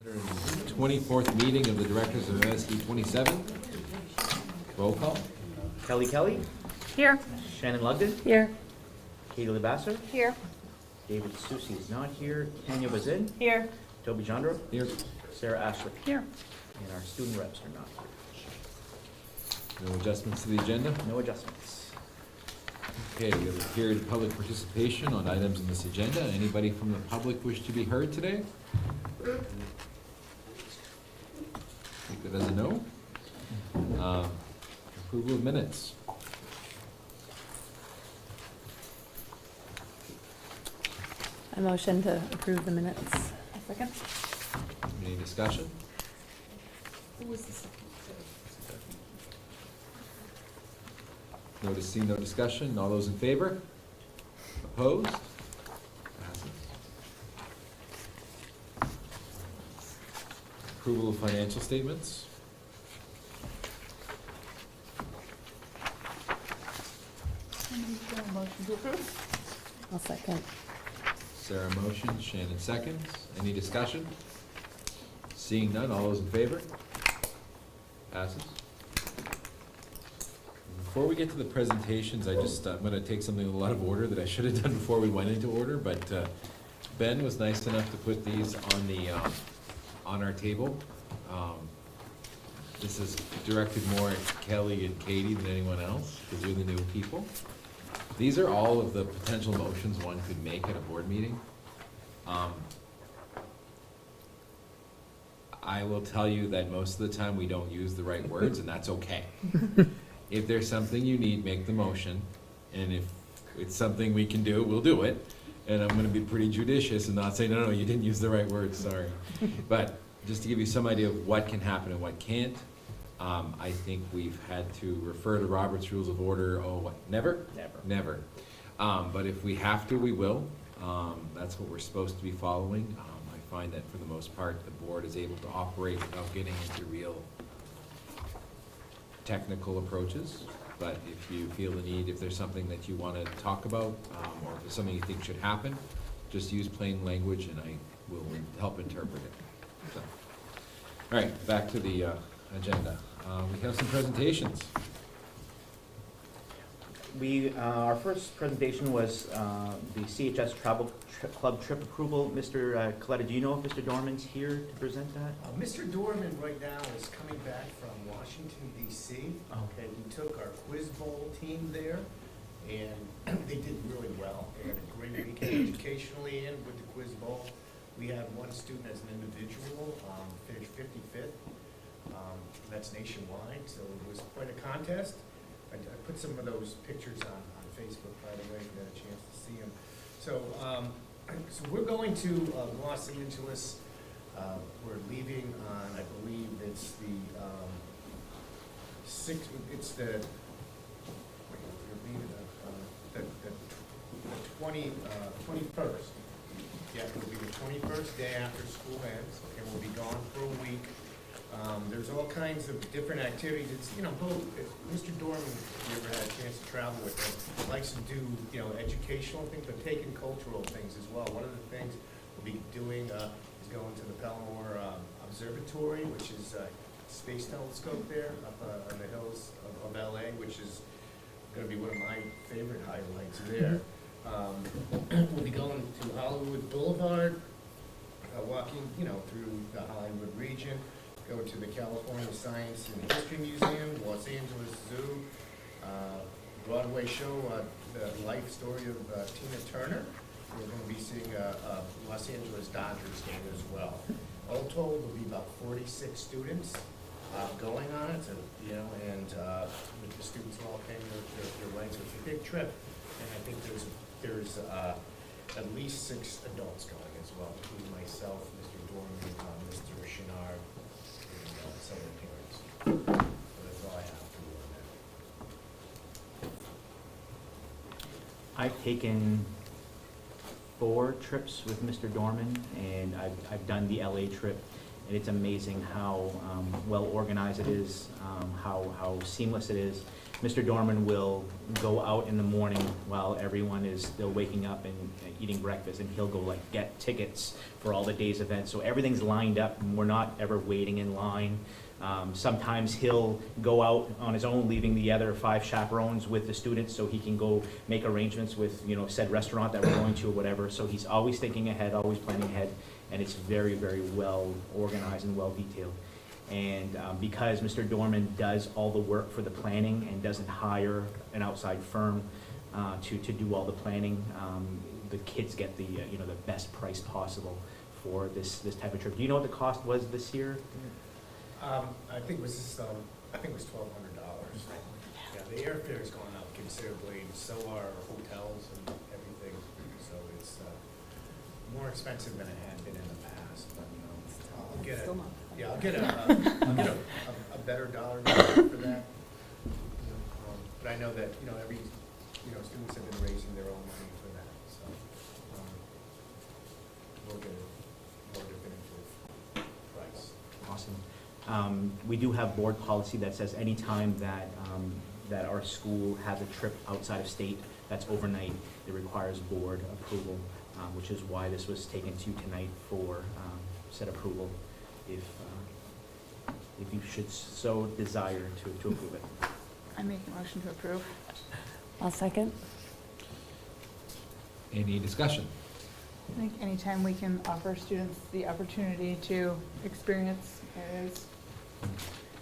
24th meeting of the Directors of MSAD 27. Roll call. Kelly. Here. Shannon Lugden. Here. Katie Lebasser. Here. David Susi is not here. Tanya Bazin. Here. Toby Jandro. Here. Sarah Ashley. Here. And our student reps are not here. No adjustments to the agenda? No adjustments. Okay, we have a period of public participation on items in this agenda. Anybody from the public wish to be heard today? Take that as a no. Approval of minutes. I motion to approve the minutes. A second. Any discussion? Who was the second? Seeing no discussion. All those in favor? Opposed? Passes. Approval of financial statements. Motion to approve. I'll second. Sarah motions, Shannon seconds. Any discussion? Seeing none, all those in favor? Passes. Before we get to the presentations, I'm going to take something a lot of order that I should have done before we went into order, but Ben was nice enough to put these on the on our table. This is directed more at Kelly and Katie than anyone else, because we're the new people. These are all of the potential motions one could make at a board meeting. I will tell you that most of the time we don't use the right words, and that's okay. If there's something you need, make the motion, and if it's something we can do, we'll do it. And I'm gonna be pretty judicious and not say, no, you didn't use the right words, sorry. But just to give you some idea of what can happen and what can't, I think we've had to refer to Robert's Rules of Order, never? Never. But if we have to, we will. That's what we're supposed to be following. I find that for the most part, the board is able to operate without getting into real technical approaches. But if you feel the need, if there's something that you want to talk about, or if there's something you think should happen, just use plain language and I will help interpret it. So. All right, back to the agenda. We have some presentations. Our first presentation was the CHS Travel Club trip approval. Mr. Coletta, do you know if Mr. Dorman's here to present that? Mr. Dorman right now is coming back from Washington, D.C. Oh. And he took our Quiz Bowl team there, and they did really well. They had a great weekend educationally and with the Quiz Bowl. We had one student as an individual, finished 55th. That's nationwide, so it was quite a contest. I put some of those pictures on Facebook, by the way, if you had a chance to see them. So, so we're going to Los Angeles. We're leaving on, I believe it's the 21st. Yeah, it'll be the 21st day after school ends, and we'll be gone for a week. There's all kinds of different activities. It's, Mr. Dorman, if you ever had a chance to travel with him, likes to do, educational things, but taking cultural things as well. One of the things we'll be doing is going to the Palomar Observatory, which is a space telescope there up on the hills of LA, which is going to be one of my favorite highlights there. We'll be going to Hollywood Boulevard, walking, through the Hollywood region. Go to the California Science and History Museum, Los Angeles Zoo, Broadway show, the life story of Tina Turner. We're going to be seeing a Los Angeles Dodgers game as well. All told, there'll be about 46 students going on it, and the students all paying their way. So it's a big trip, and I think there's at least 6 adults going as well, including myself, Mr. Dorman, Mr. Chenard, some parents. So that's all I have to do on that. I've taken 4 trips with Mr. Dorman, and I've done the LA trip. and it's amazing how well organized it is, how seamless it is. Mr. Dorman will go out in the morning while everyone is still waking up and eating breakfast, and he'll go like get tickets for all the day's events. So everything's lined up, and we're not ever waiting in line. Sometimes he'll go out on his own, leaving the other 5 chaperones with the students so he can go make arrangements with, said restaurant that we're going to or whatever. So he's always thinking ahead, always planning ahead, and it's very, very well organized and well detailed. And because Mr. Dorman does all the work for the planning and doesn't hire an outside firm to do all the planning, the kids get the best price possible for this type of trip. Do you know what the cost was this year? I think it was $1,200. Yeah, the airfare has gone up considerably, and so are hotels and everything. So it's more expensive than it had been in the past. But I'll get Still not. Yeah, I'll get a better dollar value for that. But I know that every students have been raising their own money for that, so we'll get a more definitive price. Awesome. We do have board policy that says anytime that our school has a trip outside of state that's overnight, it requires board approval, which is why this was taken to tonight for said approval, if you should so desire to approve it. I make a motion to approve. I'll second. Any discussion? I think anytime we can offer students the opportunity to experience areas.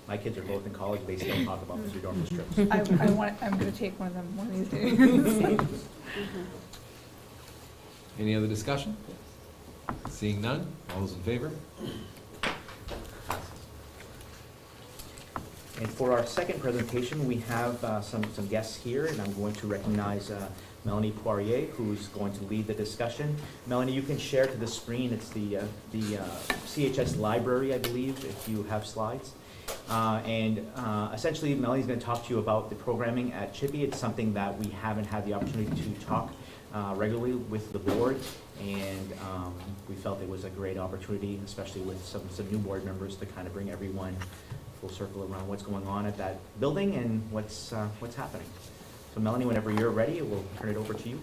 My kids are both in college, they still talk about Mr. Dorman's trips. I'm gonna take one of them one of these days. Any other discussion? Seeing none, all those in favor? And for our second presentation, we have some guests here, and I'm going to recognize Melanie Poirier, who's going to lead the discussion. Melanie, you can share to the screen. It's the CHS library, I believe, if you have slides. Essentially, Melanie's going to talk to you about the programming at Chippy. It's something that we haven't had the opportunity to talk regularly with the board, and we felt it was a great opportunity, especially with some new board members, to kind of bring everyone full circle around what's going on at that building and what's happening. So Melanie, whenever you're ready, we'll turn it over to you.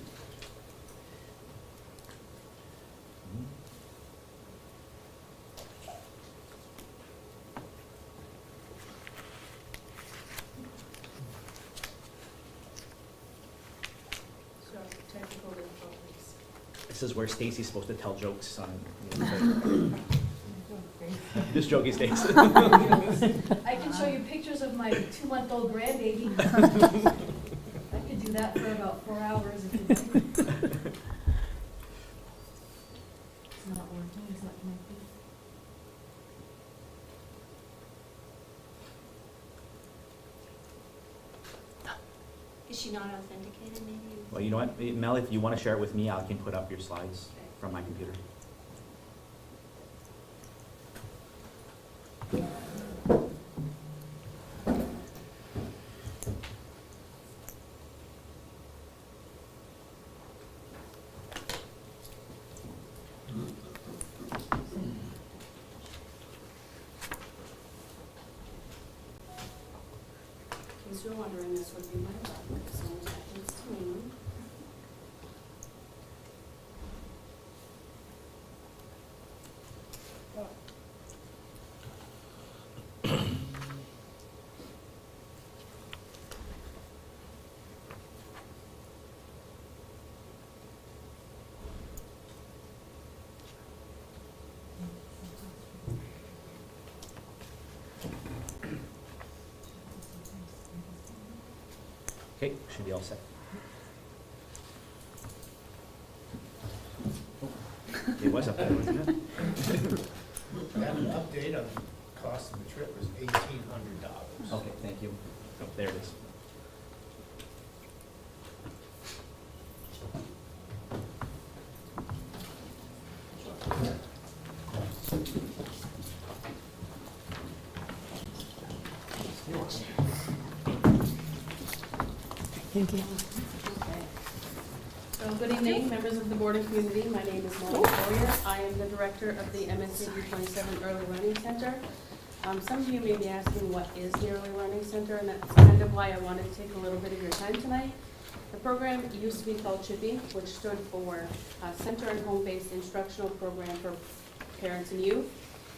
This is where Stacey's supposed to tell jokes on. This joke is Stacey. I can show you pictures of my 2-month-old grandbaby. I could do that for about 4 hours if you'd like. It's not working, it's not connected. Is she not authenticated, maybe? Well, you know what, Mel, if you want to share it with me, I can put up your slides from my computer. In case you're wondering, this would be my luck, so that happens to me. Okay, should be all set. It was up there, wasn't it? That update on the cost of the trip was $1,800. Okay, thank you. Oh, there it is. Thank you. So good evening, members of the board and community. My name is Melanie Poirier. I am the director of the MSAD 27 Early Learning Center. Some of you may be asking, what is the Early Learning Center? And that's kind of why I wanted to take a little bit of your time tonight. The program used to be called Chippy, which stood for Center and Home-Based Instructional Program for Parents and Youth.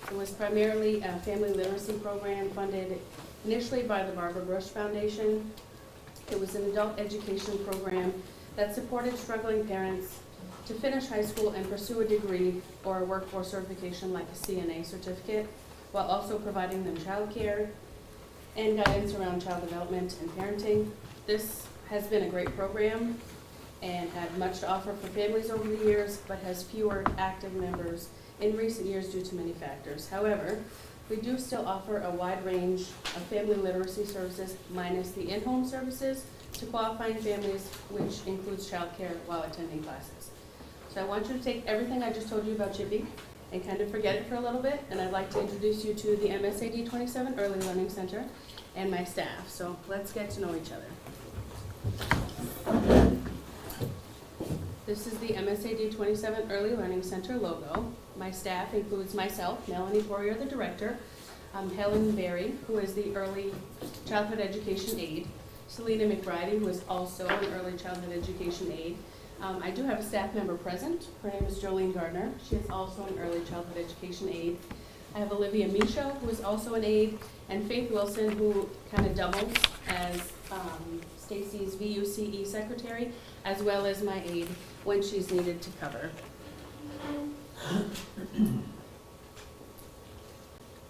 It was primarily a family literacy program funded initially by the Barbara Bush Foundation. It was an adult education program that supported struggling parents to finish high school and pursue a degree or a workforce certification like a CNA certificate, while also providing them childcare and guidance around child development and parenting. This has been a great program and had much to offer for families over the years, but has fewer active members in recent years due to many factors. However, we do still offer a wide range of family literacy services, minus the in-home services, to qualifying families, which includes childcare while attending classes. So I want you to take everything I just told you about Chippy and kind of forget it for a little bit, and I'd like to introduce you to the MSAD 27 Early Learning Center and my staff. So let's get to know each other. This is the MSAD 27 Early Learning Center logo. My staff includes myself, Melanie Poirier, the director, Helen Berry, who is the Early Childhood Education Aide, Selena McBride, who is also an Early Childhood Education Aide. I do have a staff member present. Her name is Jolene Gardner. She is also an Early Childhood Education Aide. I have Olivia Michaud, who is also an aide, and Faith Wilson, who kind of doubles as Stacey's VUCE secretary, as well as my aide when she's needed to cover.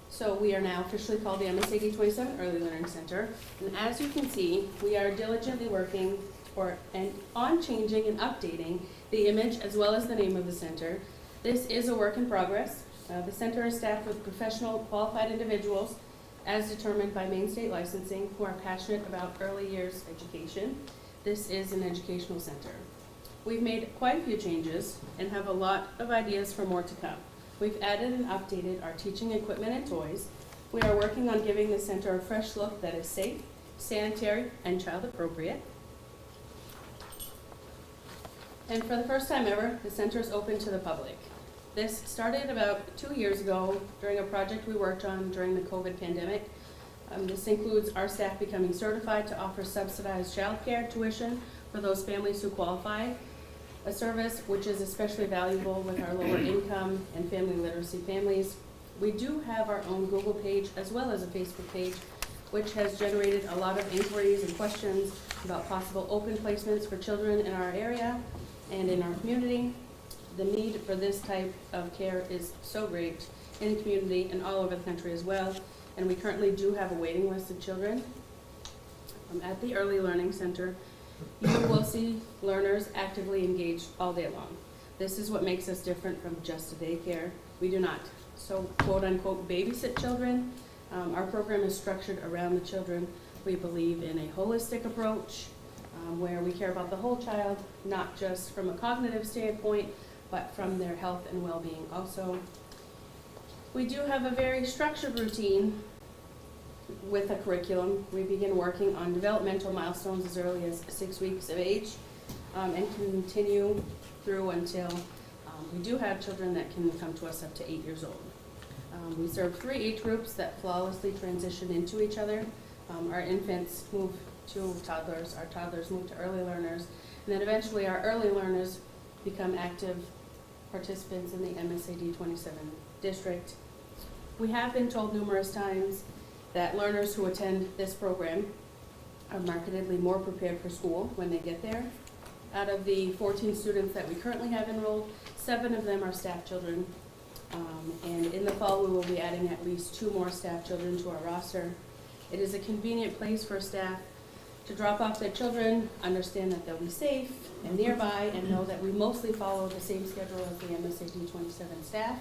So we are now officially called the MSAD 27 Early Learning Center, and as you can see, we are diligently working on changing and updating the image as well as the name of the center. This is a work in progress. The center is staffed with professional, qualified individuals as determined by Maine State Licensing who are passionate about early years education. This is an educational center. We've made quite a few changes and have a lot of ideas for more to come. We've added and updated our teaching equipment and toys. We are working on giving the center a fresh look that is safe, sanitary, and child appropriate. And for the first time ever, the center is open to the public. This started about 2 years ago during a project we worked on during the COVID pandemic. This includes our staff becoming certified to offer subsidized childcare tuition for those families who qualify, a service which is especially valuable with our lower income and family literacy families. We do have our own Google page as well as a Facebook page, which has generated a lot of inquiries and questions about possible open placements for children in our area and in our community. The need for this type of care is so great in the community and all over the country as well, and we currently do have a waiting list of children. At the Early Learning Center, you will see learners actively engaged all day long. This is what makes us different from just a daycare. We do not, so quote unquote, babysit children. Our program is structured around the children. We believe in a holistic approach where we care about the whole child, not just from a cognitive standpoint, but from their health and well-being also. We do have a very structured routine with a curriculum. We begin working on developmental milestones as early as 6 weeks of age and continue through until we do have children that can come to us up to 8 years old. We serve 3 age groups that flawlessly transition into each other. Our infants move to toddlers, our toddlers move to early learners, and then eventually our early learners become active participants in the MSAD 27 district. We have been told numerous times that learners who attend this program are markedly more prepared for school when they get there. Out of the 14 students that we currently have enrolled, 7 of them are staff children. And in the fall, we will be adding at least 2 more staff children to our roster. It is a convenient place for staff to drop off their children, understand that they'll be safe and nearby, and know that we mostly follow the same schedule as the MSAD 27 staff.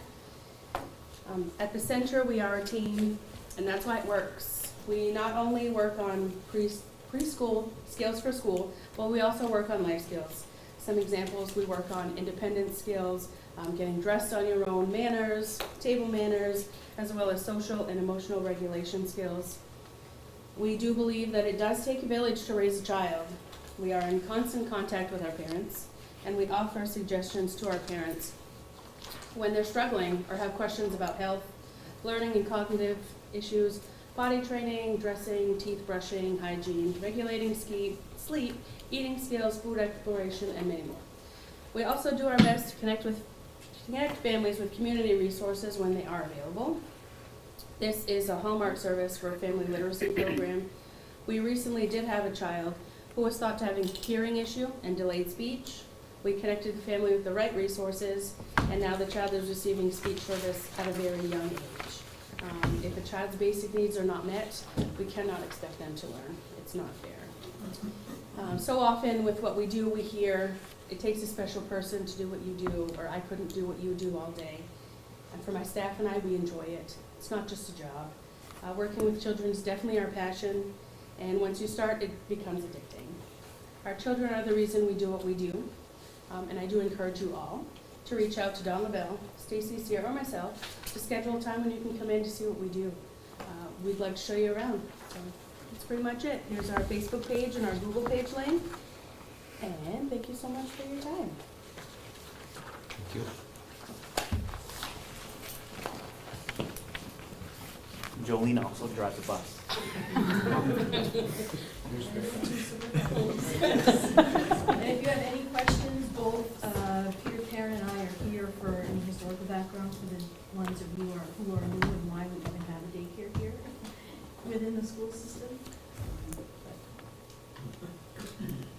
At the center, we are a team, and that's why it works. We not only work on preschool skills for school, but we also work on life skills. Some examples, we work on independence skills, getting dressed on your own, manners, table manners, as well as social and emotional regulation skills. We do believe that it does take a village to raise a child. We are in constant contact with our parents, and we offer suggestions to our parents when they're struggling or have questions about health, learning and cognitive issues, body training, dressing, teeth brushing, hygiene, regulating sleep, eating skills, food exploration, and many more. We also do our best to connect families with community resources when they are available. This is a hallmark service for a family literacy program. We recently did have a child who was thought to have a hearing issue and delayed speech. We connected the family with the right resources, and now the child is receiving speech service at a very young age. If a child's basic needs are not met, we cannot expect them to learn. It's not fair. So often with what we do, we hear, it takes a special person to do what you do, or I couldn't do what you do all day. And for my staff and I, we enjoy it. It's not just a job. Working with children is definitely our passion, and once you start, it becomes addicting. Our children are the reason we do what we do, and I do encourage you all to reach out to Don LaBelle, Stacey, Sierra, or myself to schedule a time when you can come in to see what we do. We'd like to show you around. So that's pretty much it. Here's our Facebook page and our Google page link. And thank you so much for your time. Thank you. Jolene also drives a bus. And if you have any questions, both Peter, Karen, and I are here for any historical background for the ones of you who are new and why we even have a daycare here within the school system.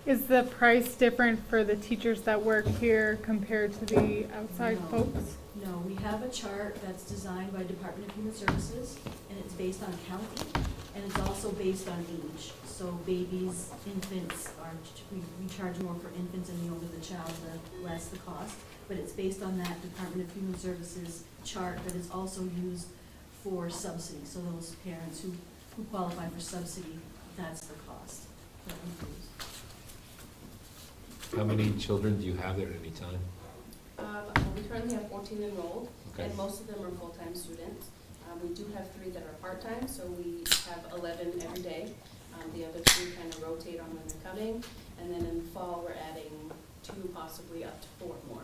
Is the price different for the teachers that work here compared to the outside No. folks? No, we have a chart that's designed by Department of Human Services, and it's based on county, and it's also based on age. So babies, infants we charge more for infants, and the older the child, the less the cost. But it's based on that Department of Human Services chart that is also used for subsidy. So those parents who qualify for subsidy, that's the cost that we use. How many children do you have there at any time? We currently have 14 enrolled, Okay. and most of them are full-time students. We do have 3 that are part-time, so we have 11 every day. The other 3 kind of rotate on when they're coming, and then in the fall, we're adding 2, possibly up to 4 more.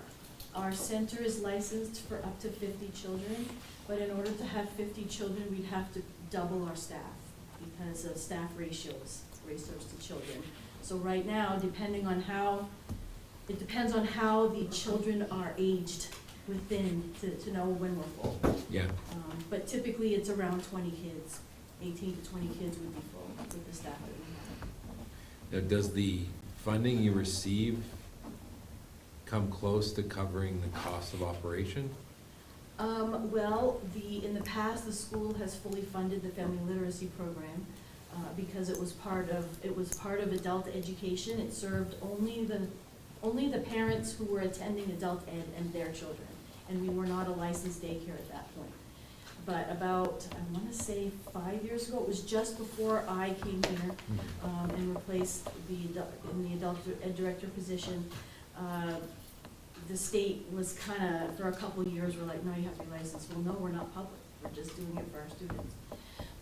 Our center is licensed for up to 50 children, but in order to have 50 children, we'd have to double our staff because of staff ratios to children. So right now, it depends on how the children are aged within to know when we're full. Yeah. But typically, it's around 20 kids. 18 to 20 kids would be full with the staff that we have. Now, does the funding you receive come close to covering the cost of operation? Well, in the past, the school has fully funded the family literacy program because it was part of adult education. It served only the parents who were attending adult ed and their children, and we were not a licensed daycare at that point. But about, I want to say 5 years ago, it was just before I came here and replaced in the adult ed director position. The state was kind of, for a couple of years, we're like, no, you have to be licensed. Well, no, we're not public. We're just doing it for our students.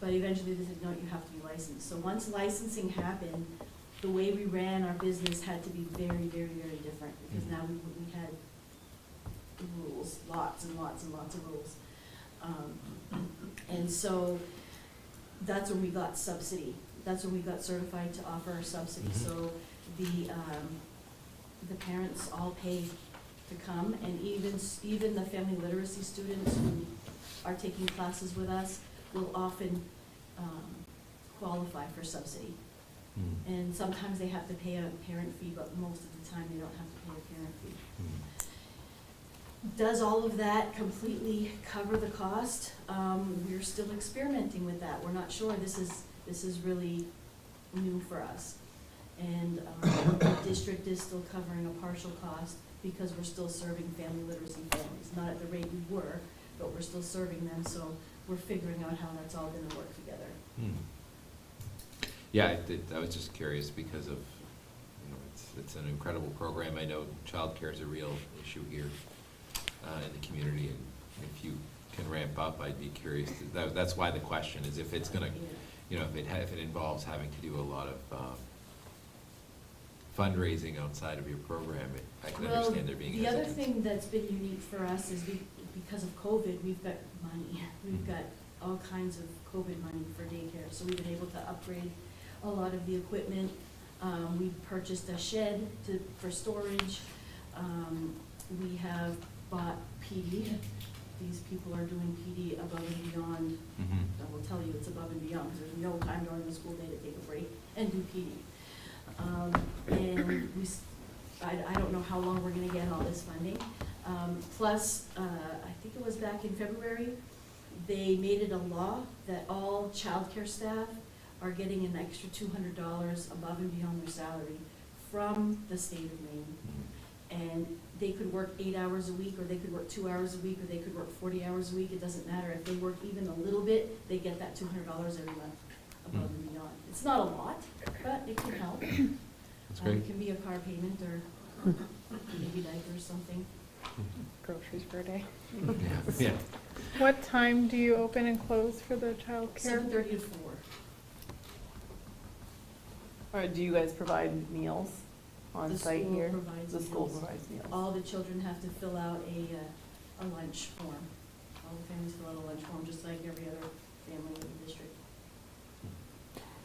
But eventually they said, no, you have to be licensed. So once licensing happened, the way we ran our business had to be very, very, very different because now we had rules, lots and lots and lots of rules. And so that's when we got subsidy. That's when we got certified to offer our subsidy. So the parents all pay to come, and even the family literacy students who are taking classes with us will often qualify for subsidy. And sometimes they have to pay a parent fee, but most of the time they don't have to pay a parent fee. Does all of that completely cover the cost? We're still experimenting with that. We're not sure. This is really new for us. And the district is still covering a partial cost because we're still serving family literacy families. Not at the rate we were, but we're still serving them. So we're figuring out how that's all going to work together. Yeah, I was just curious because of, it's an incredible program. I know childcare is a real issue here in the community, and if you can ramp up, I'd be curious. That's why the question is if it's going to, if it involves having to do a lot of fundraising outside of your program, I can Well, understand there being the other hesitance. thing that's been unique for us is because of COVID, we've got money. We've got all kinds of COVID money for daycare, so we've been able to upgrade a lot of the equipment. We purchased a shed for storage. We have bought PD. These people are doing PD above and beyond. Mhm. I will tell you, it's above and beyond, because there's no time during the school day to take a break and do PD. And I don't know how long we're gonna get all this funding. Plus, I think it was back in February, they made it a law that all childcare staff are getting an extra $200 above and beyond their salary from the state of Maine. And they could work 8 hours a week, or they could work 2 hours a week, or they could work 40 hours a week. It doesn't matter. If they work even a little bit, they get that $200 every month above and beyond. It's not a lot, but it can help. That's great. It can be a car payment or maybe diapers, something. Groceries for a day. Yeah. What time do you open and close for the childcare? 7:30 to 4. Or do you guys provide meals on The site school here? provides The school meals. provides meals. All the children have to fill out a lunch form. All the families fill out a lunch form, just like every other family in the district.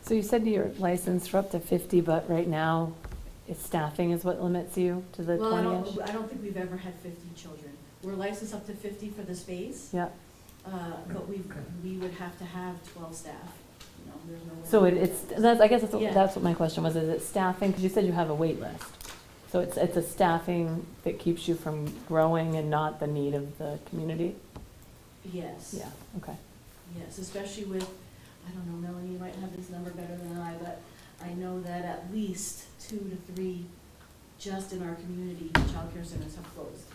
So you said you're licensed for up to 50, but right now, staffing is what limits you to the Well, 20-ish? I don't think we've ever had 50 children. We're licensed up to 50 for the space, Yeah, but we would have to have 12 staff. You know, there's no way. so I guess Yeah. that's what my question was, is it staffing? Because you said you have a wait list. So it's a staffing that keeps you from growing and not the need of the community? Yes. Yeah, okay. Yes, especially with, I don't know, Melanie, you might have this number better than I, but I know that at least 2 to 3 just in our community childcare centers have closed.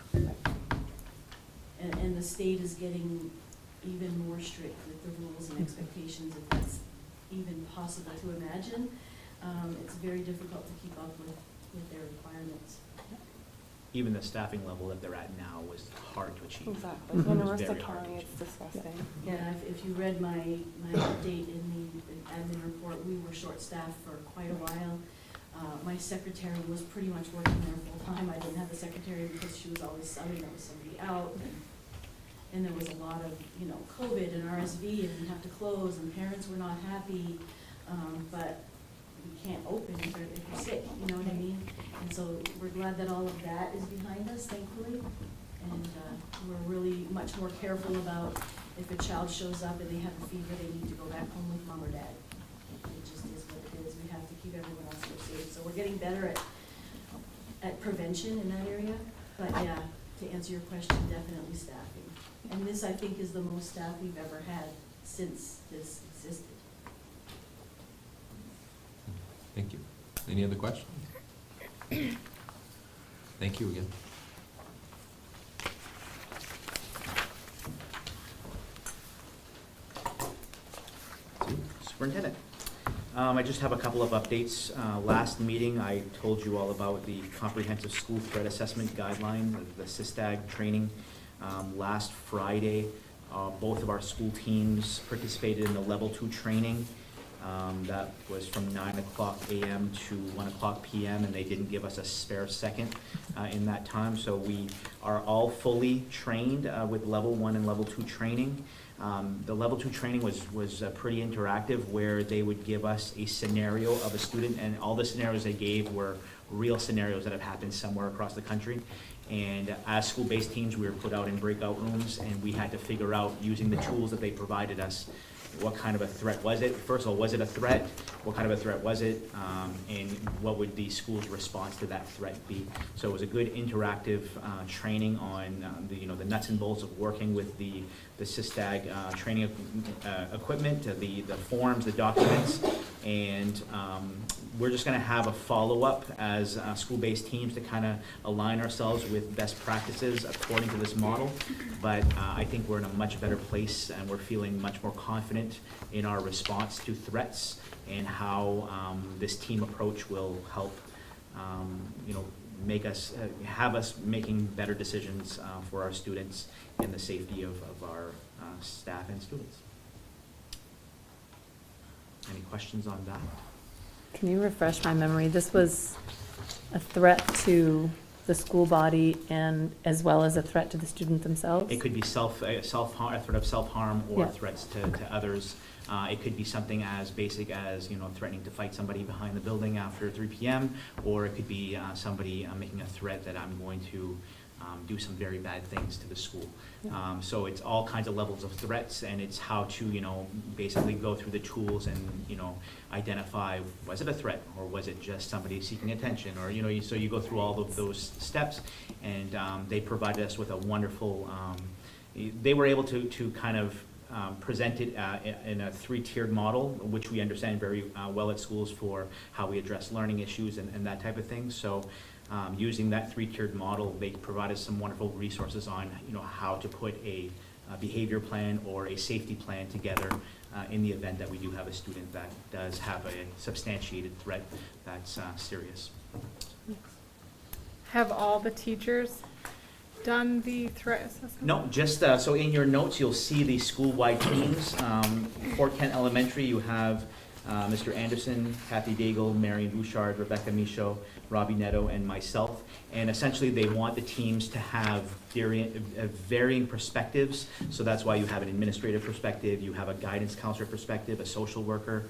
And the state is getting even more strict with the rules and expectations, if that's even possible to imagine. It's very difficult to keep up with their requirements. Even the staffing level that they're at now was hard to achieve. Exactly. Mhm. In It was Aroostook very hard to County, it's achieve. disgusting. Yeah, if you read my update in the admin report, we were short-staffed for quite a while. My secretary was pretty much working there full-time. I didn't have a secretary because she was always subbing, there was somebody out. And there was a lot of, COVID and RSV, and we have to close, and parents were not happy. But we can't open if you're sick, you know what I mean? And so we're glad that all of that is behind us, thankfully. And we're really much more careful about if a child shows up and they have a fever, they need to go back home with mom or dad. It just is what it is. We have to keep everyone else safe. So we're getting better at prevention in that area. But yeah, to answer your question, definitely staffing. And this, I think, is the most staff we've ever had since this existed. Thank you. Any other questions? Thank you again. Superintendent. I just have a couple of updates. Last meeting, I told you all about the Comprehensive School Threat Assessment Guideline, the CSTAG training. Last Friday, both of our school teams participated in the Level 2 training. That was from 9 o'clock a.m. to 1 o'clock p.m., and they didn't give us a spare second in that time. So we are all fully trained with Level 1 and Level 2 training. The Level 2 training was pretty interactive, where they would give us a scenario of a student, and all the scenarios they gave were real scenarios that have happened somewhere across the country. And as school-based teams, we were put out in breakout rooms, and we had to figure out, using the tools that they provided us, what kind of a threat was it? First of all, was it a threat? What kind of a threat was it? And what would the school's response to that threat be? So it was a good interactive training on the nuts and bolts of working with the CSTAG training equipment, the forms, the documents, and we're just going to have a follow-up as school-based teams to kind of align ourselves with best practices according to this model. But I think we're in a much better place, and we're feeling much more confident in our response to threats, and how this team approach will help make us have us making better decisions for our students and the safety of our staff and students. Any questions on that? Can you refresh my memory? This was a threat to the school body and as well as a threat to the student themselves? It could be self-harm, a threat of self-harm or Yeah. threats to others. It could be something as basic as, threatening to fight somebody behind the building after 3 p.m., or it could be somebody making a threat that I'm going to do some very bad things to the school. So it's all kinds of levels of threats, and it's how to, basically go through the tools and, identify, was it a threat, or was it just somebody seeking attention, or, so you go through all of those steps, and they provided us with a wonderful, they were able to kind of present it in a 3-tiered model, which we understand very well at schools for how we address learning issues and that type of thing. So using that 3-tiered model, they provided some wonderful resources on how to put a behavior plan or a safety plan together in the event that we do have a student that does have a substantiated threat that's serious. Have all the teachers done the threat assessment? No, just, so in your notes, you'll see the school-wide teams. Fort Kent Elementary, you have Mr. Anderson, Kathy Daigle, Marion Bouchard, Rebecca Michaud, Robbie Netto, and myself. And essentially, they want the teams to have varying perspectives. So that's why you have an administrative perspective, you have a guidance counselor perspective, a social worker,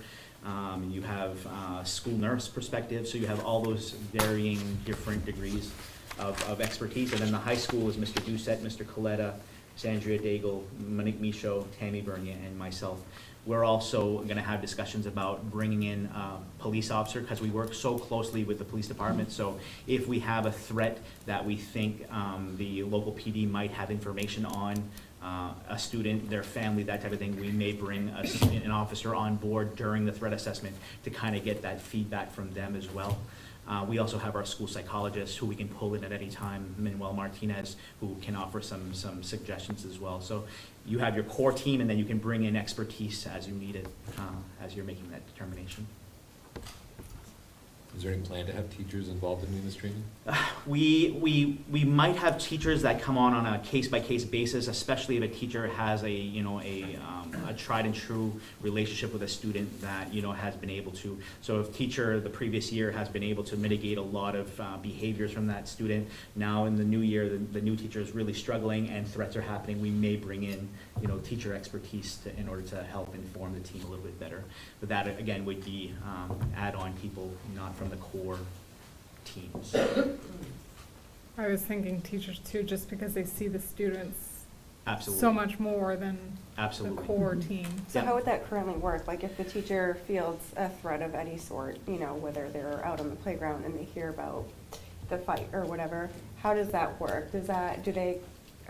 you have a school nurse perspective. So you have all those varying different degrees of expertise. And then the high school is Mr. Doucette, Mr. Coletta, Sandria Daigle, Monique Michaud, Tammy Bernier, and myself. We're also going to have discussions about bringing in a police officer, because we work so closely with the police department. So if we have a threat that we think the local PD might have information on, a student, their family, that type of thing, we may bring an officer on board during the threat assessment to kind of get that feedback from them as well. We also have our school psychologist who we can pull in at any time, Manuel Martinez, who can offer some suggestions as well. So you have your core team, and then you can bring in expertise as you need it, as you're making that determination. Is there any plan to have teachers involved in this training? We might have teachers that come on a case-by-case basis, especially if a teacher has a tried and true relationship with a student that has been able to. So if teacher the previous year has been able to mitigate a lot of behaviors from that student, now in the new year the new teacher is really struggling and threats are happening, we may bring in teacher expertise in order to help inform the team a little bit better. But that again would be add-on people, not from the core teams. I was thinking teachers too, just because they see the students Absolutely. so much more than Absolutely. the core team. So Yeah. how would that currently work? Like if the teacher feels a threat of any sort, whether they're out on the playground and they hear about the fight or whatever, how does that work?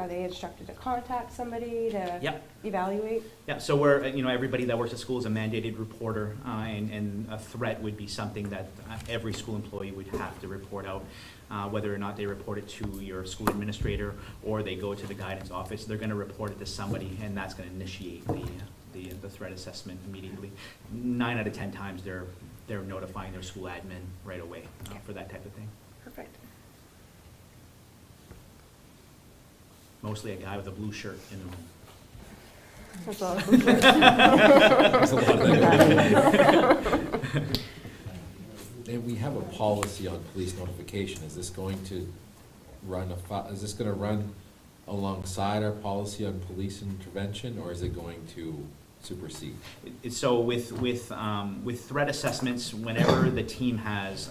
Are they instructed to contact somebody to Yep. evaluate? Yeah, so we're, everybody that works at school is a mandated reporter, and a threat would be something that every school employee would have to report out. Whether or not they report it to your school administrator or they go to the guidance office, they're gonna report it to somebody, and that's gonna initiate the threat assessment immediately. 9 out of 10 times, they're notifying their school admin right away for that type of thing. Perfect. Mostly a guy with a blue shirt in the room. That's all. There's a lot of that. And we have a policy on police notification. Is this going to run alongside our policy on police intervention, or is it going to supersede? So with threat assessments, whenever the team has,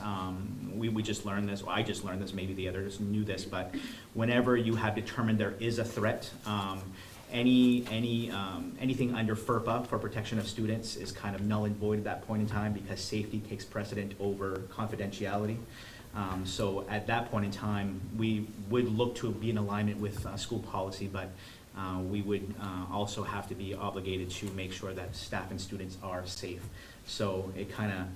we just learned this, well, I just learned this, maybe the others knew this, but whenever you have determined there is a threat, anything under FERPA for protection of students is kind of null and void at that point in time, because safety takes precedent over confidentiality. So at that point in time, we would look to be in alignment with school policy, but we would also have to be obligated to make sure that staff and students are safe. So it kind of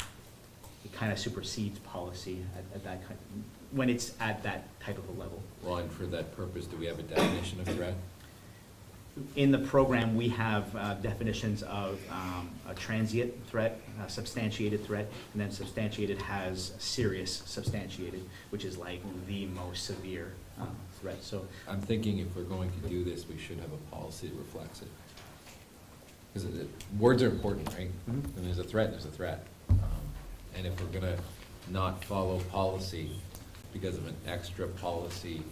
supersedes policy at that when it's at that type of a level. Well, and for that purpose, do we have a definition of threat? In the program, we have definitions of a transient threat, a substantiated threat, and then substantiated has serious substantiated, which is like the most severe threat. So I'm thinking if we're going to do this, we should have a policy that reflects it. Because words are important, right? Mhm. And there's a threat, and there's a threat. And if we're gonna not follow policy because of an extra policy.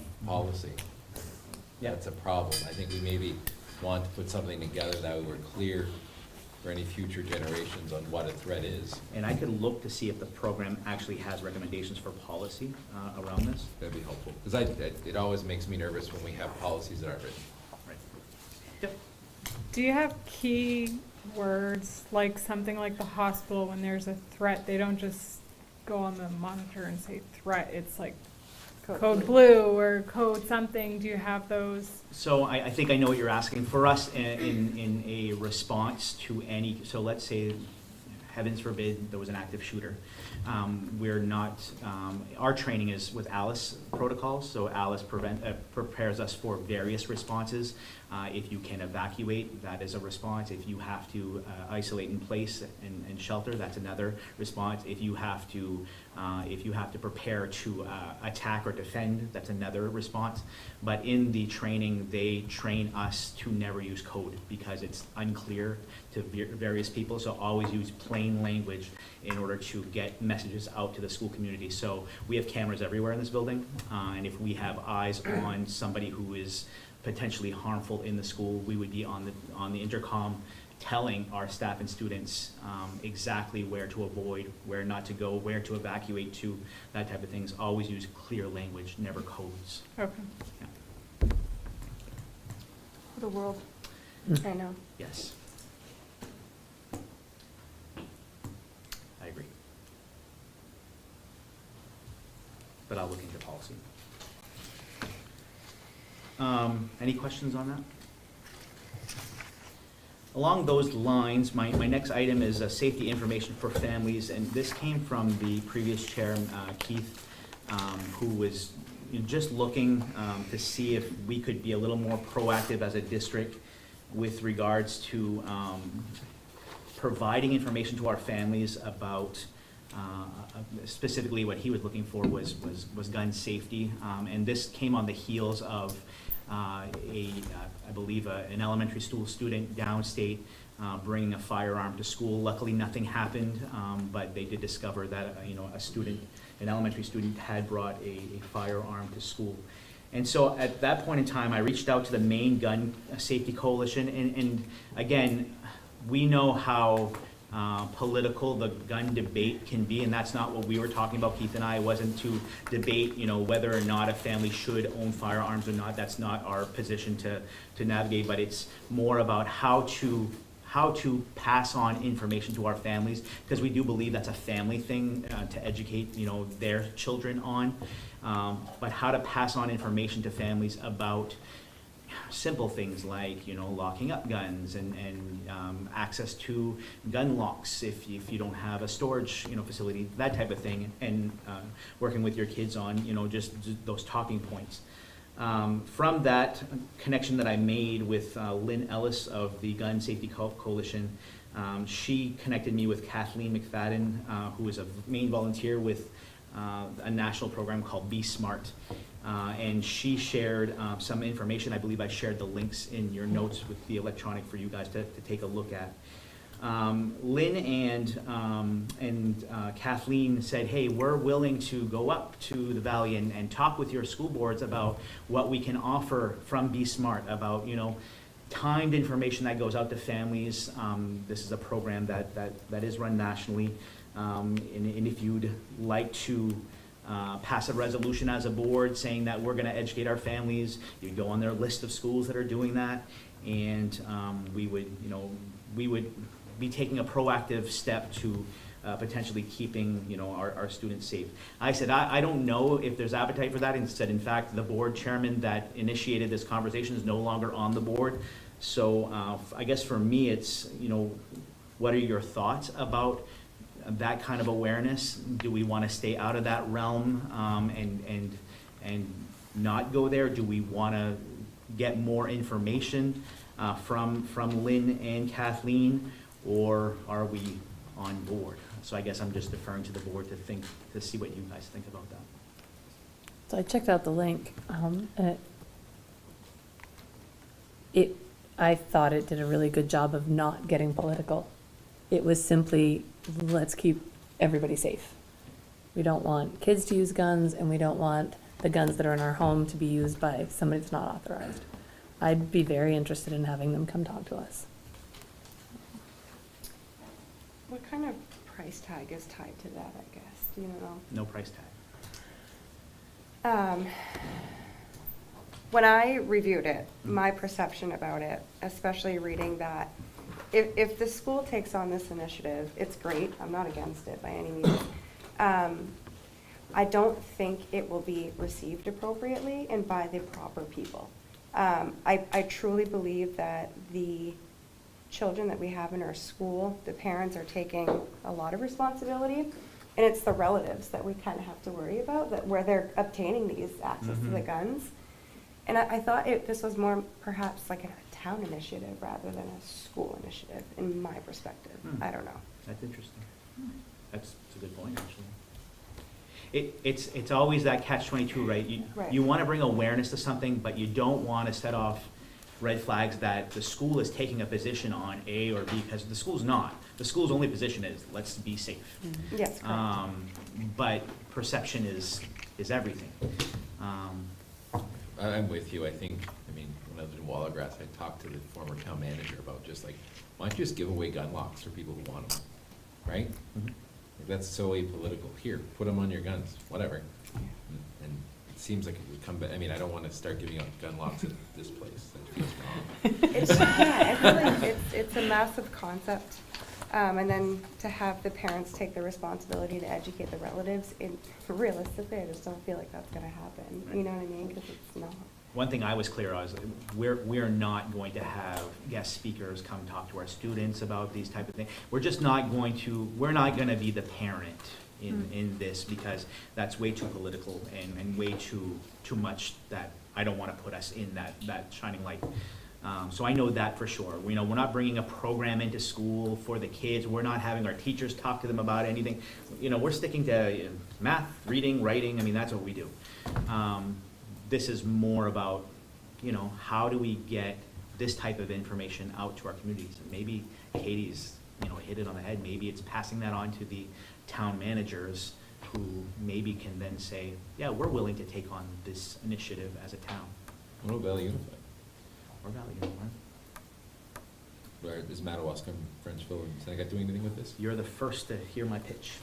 Yeah. That's a problem. I think we maybe want to put something together that way we're clear for any future generations on what a threat is. And I could look to see if the program actually has recommendations for policy around this. That'd be helpful, because it always makes me nervous when we have policies that aren't written. Right. Yep. Do you have key words, like something like the hospital, when there's a threat, they don't just go on the monitor and say threat, it's like code blue or code something, do you have those? So I think I know what you're asking. For us, in a response to any, so let's say, heavens forbid, there was an active shooter. We're not, our training is with ALICE protocols, so ALICE prepares us for various responses. If you can evacuate, that is a response. If you have to isolate in place and shelter, that's another response. If you have to prepare to attack or defend, that's another response. But in the training, they train us to never use code because it's unclear to various people. So always use plain language in order to get messages out to the school community. So we have cameras everywhere in this building, and if we have eyes on somebody who is potentially harmful in the school, we would be on the intercom telling our staff and students exactly where to avoid, where not to go, where to evacuate to, that type of things. Always use clear language, never codes. Okay. Yeah. The world, I know. Yes. I agree. But I'll look into policy. Any questions on that? Along those lines, my next item is safety information for families, and this came from the previous chair, Keith, who was just looking to see if we could be a little more proactive as a district with regards to providing information to our families about specifically what he was looking for was gun safety, and this came on the heels of I believe an elementary school student downstate bringing a firearm to school. Luckily, nothing happened, but they did discover that an elementary student had brought a firearm to school. And so at that point in time, I reached out to the Maine Gun Safety Coalition, and again, we know how political the gun debate can be, and that's not what we were talking about, Keith and I. It wasn't to debate, whether or not a family should own firearms or not. That's not our position to navigate, but it's more about how to pass on information to our families, because we do believe that's a family thing to educate, their children on, but how to pass on information to families about simple things like, locking up guns and access to gun locks if you don't have a storage, facility, that type of thing, and working with your kids on, just those talking points. From that connection that I made with Lynn Ellis of the Gun Safety Coalition, she connected me with Kathleen McFadden, who is a Maine volunteer with a national program called Be Smart. And she shared some information. I believe I shared the links in your notes with the electronic for you guys to take a look at. Lynn and Kathleen said, hey, we're willing to go up to the Valley and talk with your school boards about what we can offer from Be Smart, about, timed information that goes out to families. This is a program that is run nationally. And if you'd like to pass a resolution as a board saying that we're going to educate our families, you go on their list of schools that are doing that, and we would be taking a proactive step to potentially keeping our students safe. I said I don't know if there's appetite for that, and said in fact the board chairman that initiated this conversation is no longer on the board. So I guess for me it's what are your thoughts about that kind of awareness? Do we want to stay out of that realm and not go there? Do we want to get more information from Lynn and Kathleen, or are we on board? So I guess I'm just deferring to the board to see what you guys think about that. So I checked out the link, and I thought it did a really good job of not getting political. It was simply, let's keep everybody safe. We don't want kids to use guns, and we don't want the guns that are in our home to be used by somebody that's not authorized. I'd be very interested in having them come talk to us. What kind of price tag is tied to that, I guess? Do you know? No price tag. When I reviewed it, my perception about it, especially reading that, if the school takes on this initiative, it's great. I'm not against it by any means. I don't think it will be received appropriately and by the proper people. I truly believe that the children that we have in our school, the parents are taking a lot of responsibility, and it's the relatives that we kind of have to worry about, that where they're obtaining these access to the guns. And I thought this was more perhaps like a town initiative rather than a school initiative, in my perspective. I don't know. That's interesting. That's a good point, actually. It's always that catch-22, right? Right. You want to bring awareness to something, but you don't want to set off red flags that the school is taking a position on A or B, because the school's not. The school's only position is, let's be safe. Yes, correct. But perception is everything. I'm with you. I think, I mean, when I was in Wallagrass, I talked to the former town manager about just like, why don't you just give away gun locks for people who want them, right? Like, that's so apolitical. Here, put them on your guns, whatever. And it seems like it would come back. I mean, I don't want to start giving out gun locks at this place. That feels wrong. I feel like it's a massive concept. And then to have the parents take the responsibility to educate the relatives, realistically, I just don't feel like that's going to happen. You know what I mean? Because it's not. One thing I was clear on is we're not going to have guest speakers come talk to our students about these type of things. We're not going to be the parent in this, because that's way too political and way too much that I don't want to put us in that shining light. So I know that for sure. We're not bringing a program into school for the kids. We're not having our teachers talk to them about anything. We're sticking to math, reading, writing. I mean, that's what we do. This is more about, how do we get this type of information out to our communities? And maybe Katie's, hit it on the head. Maybe it's passing that on to the town managers, who maybe can then say, yeah, we're willing to take on this initiative as a town. What about Valley Unified? Or Valley Unified. Or is Madawaska, Frenchville, and Seneca doing anything with this? You're the first to hear my pitch.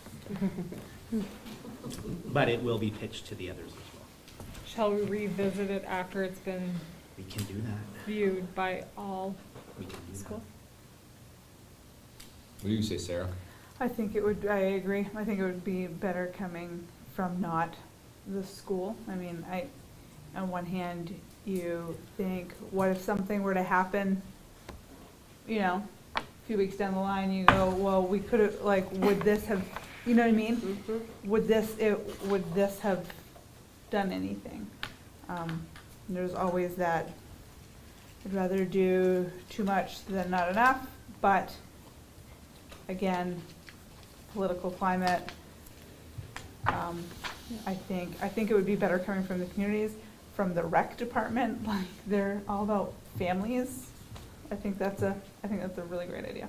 But it will be pitched to the others as well. Shall we revisit it after it's been We can do that. viewed by all We can do that. schools? What do you say, Sarah? I agree. I think it would be better coming from not the school. I mean, on one hand, you think, what if something were to happen, a few weeks down the line, you go, well, we could have, would this have, you know what I mean? Mm-hmm. Would this have done anything? There's always that, I'd rather do too much than not enough, but again, political climate, I think it would be better coming from the communities, from the rec department, they're all about families. I think that's a really great idea.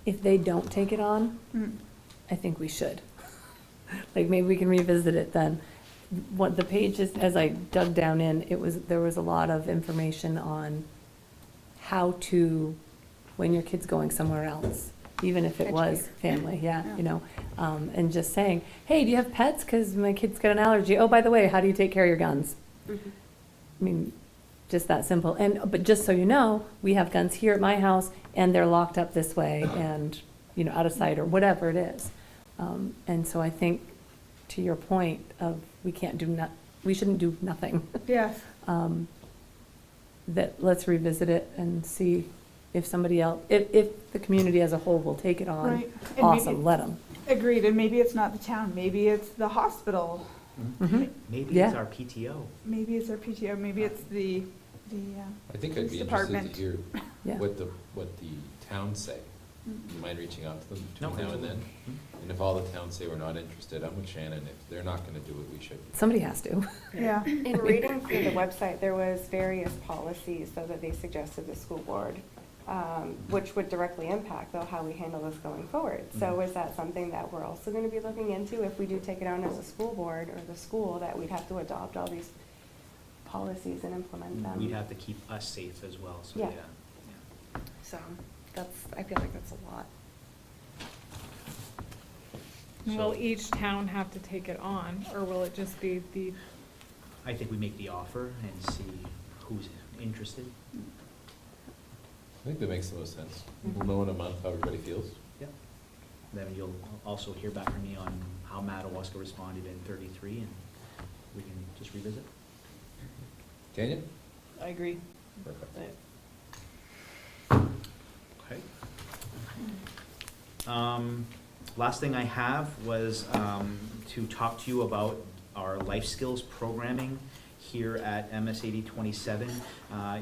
If they don't take it on, I think we should. Maybe we can revisit it then. What the page is, as I dug down in, there was a lot of information on how to, when your kid's going somewhere else, even if it was family, and just saying, hey, do you have pets? Because my kid's got an allergy. Oh, by the way, how do you take care of your guns? I mean, just that simple. But just so you know, we have guns here at my house, and they're locked up this way, and out of sight or whatever it is. And so I think, to your point of we shouldn't do nothing. Yes. That let's revisit it and see if somebody else, if the community as a whole will take it on. Right. And Awesome, let them. Agreed, and maybe it's not the town, maybe it's the hospital, Maybe it's our PTO. maybe it's our PTO, maybe it's the I think I'd police be interested department. to hear Yeah. what the towns say. You mind reaching out to them No, between now and then? absolutely. And if all the towns say we're not interested, I'm with Shannon. If they're not gonna do it, we should. Somebody has to. Yeah. In reading through the website, there was various policies, though, that they suggested the school board which would directly impact though how we handle this going forward. So is that something that we're also gonna be looking into if we do take it on as a school board or the school, that we'd have to adopt all these policies and implement them? We'd have to keep us safe as well, so Yeah. yeah. So I feel like that's a lot. Will So- each town have to take it on, or will it just be the, I think we make the offer and see who's interested. I think that makes the most sense. We'll know in a month how everybody feels. Yeah. Then you'll also hear back from me on how Madawaska responded in 33, and we can just revisit. Tanya? I agree. Perfect. Okay. Last thing I have was to talk to you about our life skills programming here at MSAD 27.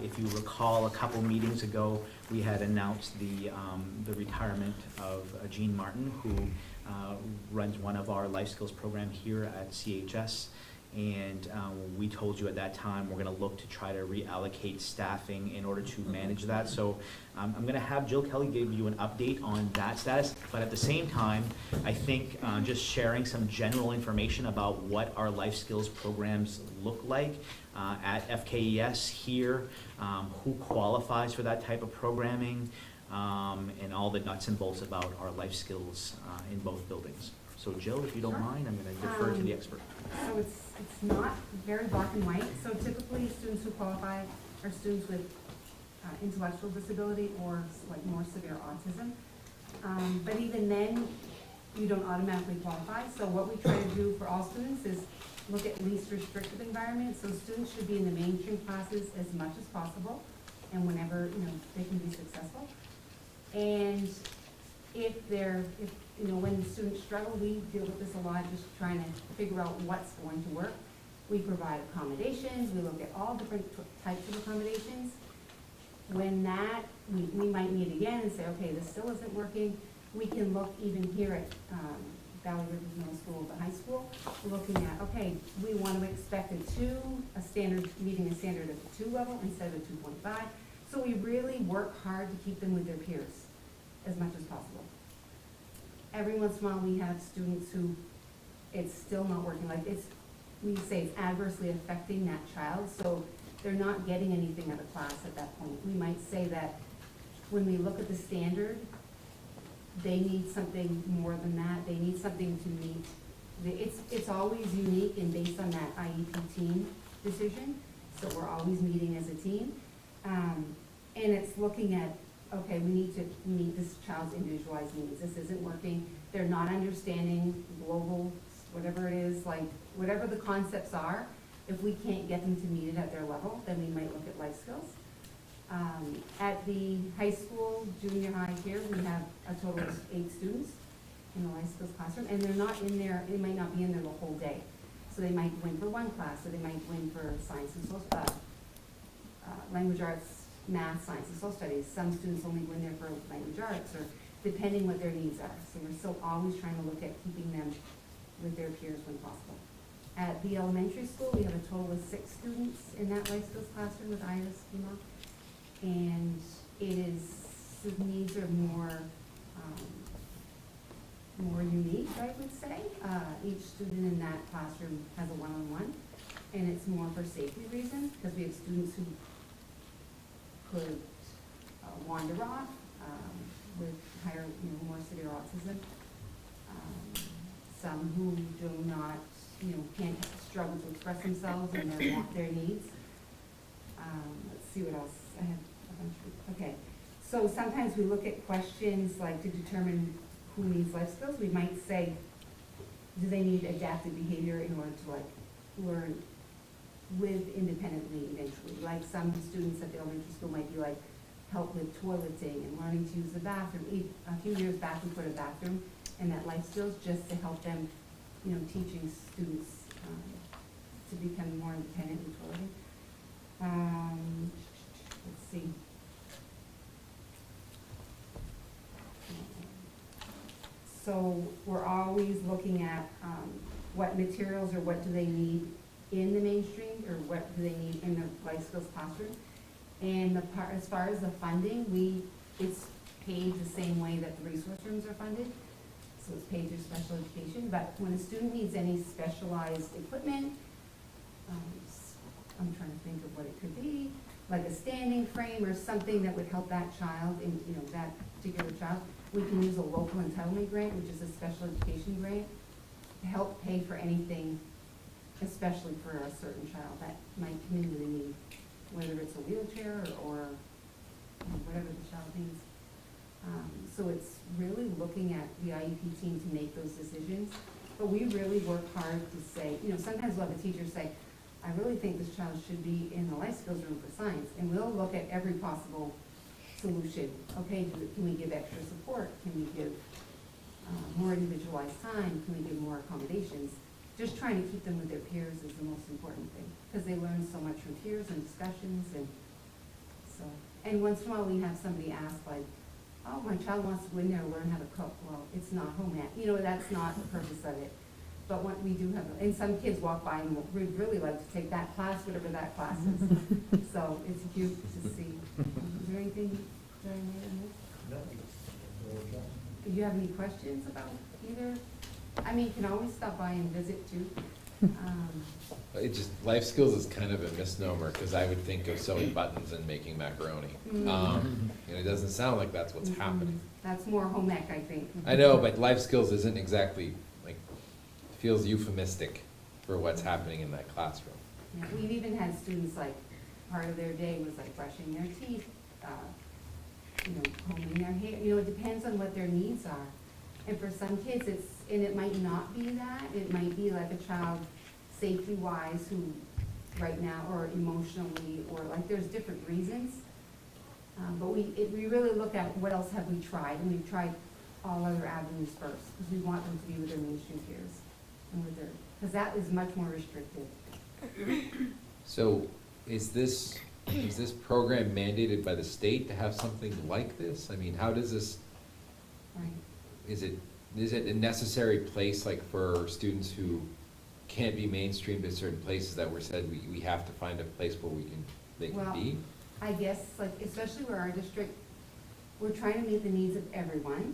If you recall, a couple meetings ago, we had announced the retirement of Jean Martin, who runs one of our life skills program here at CHS. And we told you at that time, we're gonna look to try to reallocate staffing in order to manage that. So I'm gonna have Jill Kelly give you an update on that status, but at the same time, I think just sharing some general information about what our life skills programs look like at FKES here, who qualifies for that type of programming, and all the nuts and bolts about our life skills in both buildings. So Jill, if you don't mind, I'm gonna defer to the expert. So it's not very black and white. So typically, students who qualify are students with intellectual disability or like more severe autism. But even then, you don't automatically qualify. So what we try to do for all students is look at least restrictive environments. So students should be in the mainstream classes as much as possible, and whenever, they can be successful. And if when the students struggle, we deal with this a lot, just trying to figure out what's going to work. We provide accommodations, we look at all different types of accommodations. When that, we might meet again and say, okay, this still isn't working. We can look even here at Valley River Middle School, the high school, looking at, okay, we want to expect meeting a standard of a 2 level instead of a 2.5. So we really work hard to keep them with their peers as much as possible. Every once in a while, we have students who it's still not working. Like we say it's adversely affecting that child, so they're not getting anything out of class at that point. We might say that when we look at the standard, they need something more than that. They need something to meet. It's always unique and based on that IEP team decision. So we're always meeting as a team, and it's looking at, okay, we need to meet this child's individualized needs. This isn't working. They're not understanding global, whatever it is, like whatever the concepts are. If we can't get them to meet it at their level, then we might look at life skills. At the high school, junior high here, we have a total of 8 students in the life skills classroom, and they're not in there, they might not be in there the whole day. So they might go in for one class, or they might go in for science and social, language arts, math, science, and social studies. Some students only go in there for language arts, or depending what their needs are. So we're still always trying to look at keeping them with their peers when possible. At the elementary school, we have a total of 6 students in that life skills classroom with IRIS schema. And the needs are more unique, I would say. Each student in that classroom has a one-on-one, and it's more for safety reasons, because we have students who could wander off with higher, more severe autism. Some who do not, can't struggle to express themselves and their needs. Let's see what else. I have a bunch of, okay. So sometimes we look at questions like to determine who needs life skills. We might say, do they need adaptive behavior in order to learn live independently eventually? Like some students at the elementary school might be like help with toileting and learning to use the bathroom. A few years back we put a bathroom in that life skills just to help them, teaching students to become more independent in toileting. Let's see. So we're always looking at what materials or what do they need in the mainstream, or what do they need in the life skills classroom. And as far as the funding, it's paid the same way that the resource rooms are funded. So it's paid through special education, but when a student needs any specialized equipment, I'm trying to think of what it could be, like a standing frame or something that would help that child, that particular child, we can use a local entitlement grant, which is a special education grant, to help pay for anything, especially for a certain child that might come in with a need, whether it's a wheelchair or whatever the child needs. So it's really looking at the IEP team to make those decisions, but we really work hard to say, sometimes we'll have a teacher say, I really think this child should be in the life skills room for science, and we'll look at every possible solution. Okay, can we give extra support? Can we give more individualized time? Can we give more accommodations? Just trying to keep them with their peers is the most important thing, because they learn so much from peers and discussions, and so. And once in a while, we have somebody ask, like, oh, my child wants to go in there and learn how to cook. Well, it's not home ec. That's not the purpose of it. But what we do have, and some kids walk by and would really like to take that class, whatever that class is. So it's cute to see. Is there anything that I made on this? Do you have any questions about either? I mean, you can always stop by and visit too. Life skills is kind of a misnomer, because I would think of sewing buttons and making macaroni. And it doesn't sound like that's what's happening. That's more home ec, I think. I know, but life skills isn't exactly, feels euphemistic for what's happening in that classroom. Yeah, we've even had students, like, part of their day was like brushing their teeth, combing their hair. It depends on what their needs are. And for some kids, it might not be that. It might be like a child, safety-wise, who right now, or emotionally, or there's different reasons. But we really look at what else have we tried, and we've tried all other avenues first, because we want them to be with their mainstream peers, and because that is much more restricted. So is this program mandated by the state to have something like this? I mean, how does this, Right. is it a necessary place, for students who can't be mainstreamed to certain places that were said we have to find a place where they can be? I guess, especially where our district, we're trying to meet the needs of everyone.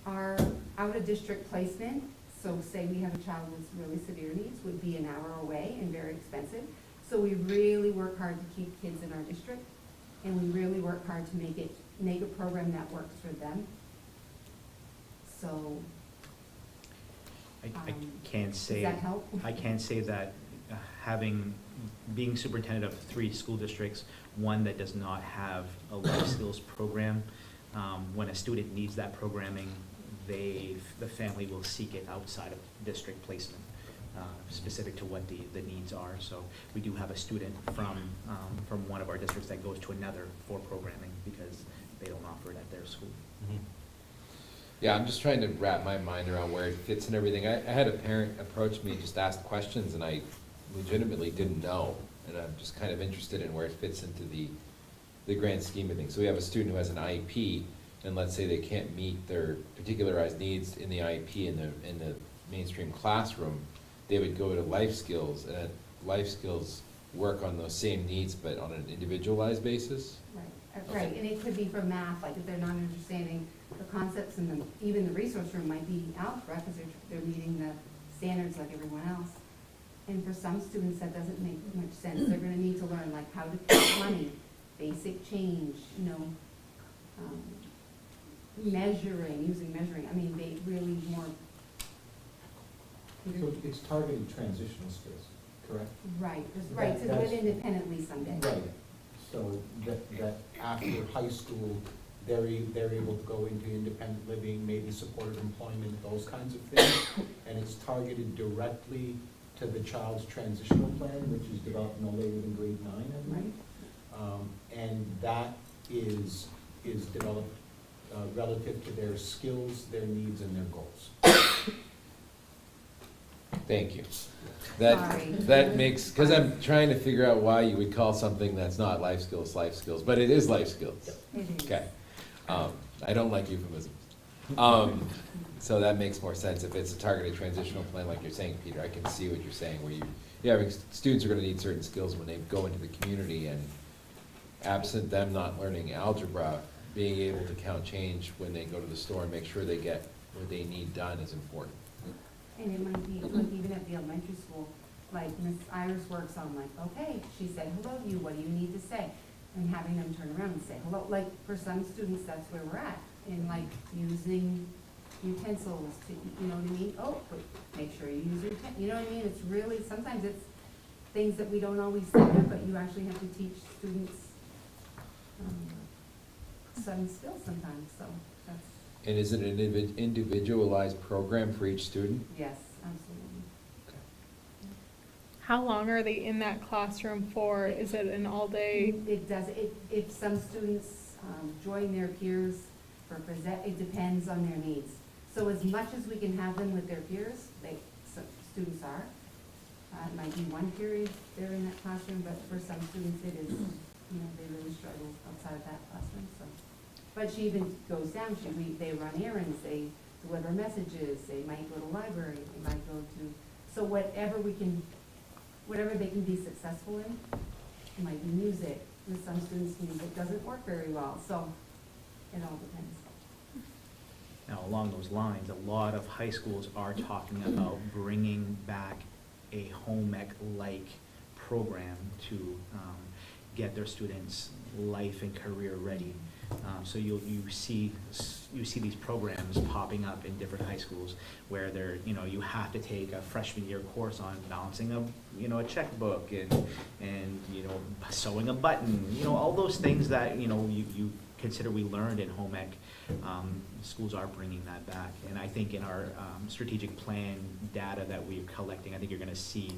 Our out-of-district placement, so say we have a child with really severe needs, would be an hour away and very expensive. So we really work hard to keep kids in our district, and we really work hard to make a program that works for them. So, I can't say. Does that help? I can't say that being superintendent of 3 school districts, one that does not have a life skills program, when a student needs that programming, the family will seek it outside of district placement, specific to what the needs are. So we do have a student from one of our districts that goes to another for programming because they don't offer it at their school. Yeah, I'm just trying to wrap my mind around where it fits and everything. I had a parent approach me, just asked questions, and I legitimately didn't know. And I'm just kind of interested in where it fits into the grand scheme of things. So we have a student who has an IEP, and let's say they can't meet their particularized needs in the IEP in the mainstream classroom, they would go to life skills, and at life skills work on those same needs, but on an individualized basis? Right, and it could be for math, if they're not understanding the concepts, and even the resource room might be algebra, because they're meeting the standards like everyone else. And for some students, that doesn't make much sense. They're gonna need to learn how to count money, basic change, using measuring. I mean, they really more. So it's targeted transitional skills, correct? Right, to do it independently someday. Right, so that after high school, they're able to go into independent living, maybe supported employment, those kinds of things. And it's targeted directly to the child's transitional plan, which is developed no later than grade 9, I believe. Right. And that is developed relative to their skills, their needs, and their goals. Thank you. Sorry. That makes, because I'm trying to figure out why you would call something that's not life skills, but it is life skills. Okay. I don't like euphemisms. So that makes more sense. If it's a targeted transitional plan, like you're saying, Peter, I can see what you're saying, where you're having students are going to need certain skills when they go into the community, and absent them not learning algebra, being able to count change when they go to the store and make sure they get what they need done is important. And it might be, like, even at the elementary school, like Miss Iris works on, like, okay, she said hello to you, what do you need to say? And having them turn around and say hello, like, for some students, that's where we're at, in like using utensils to, you know what I mean? Oh, but make sure you use your you know what I mean? It's really, sometimes it's things that we don't always think of, but you actually have to teach students some skills sometimes, so that's, And is it an individualized program for each student? yes, absolutely. How long are they in that classroom for? Is it an all-day? It does, if some students join their peers for it depends on their needs. So as much as we can have them with their peers, some students are. It might be one period they're in that classroom, but for some students it is, you know, they really struggle outside of that classroom, so. But she even goes down, they run errands, they deliver messages, they might go to library, they might go to, so whatever they can be successful in. It might be music, with some students music doesn't work very well, so it all depends. Now, along those lines, a lot of high schools are talking about bringing back a home ec-like program to get their students life and career ready. So you see these programs popping up in different high schools where you have to take a freshman year course on balancing a checkbook and sewing a button, all those things that you consider we learned in home ec. Schools are bringing that back, and I think in our strategic plan data that we're collecting, I think you're going to see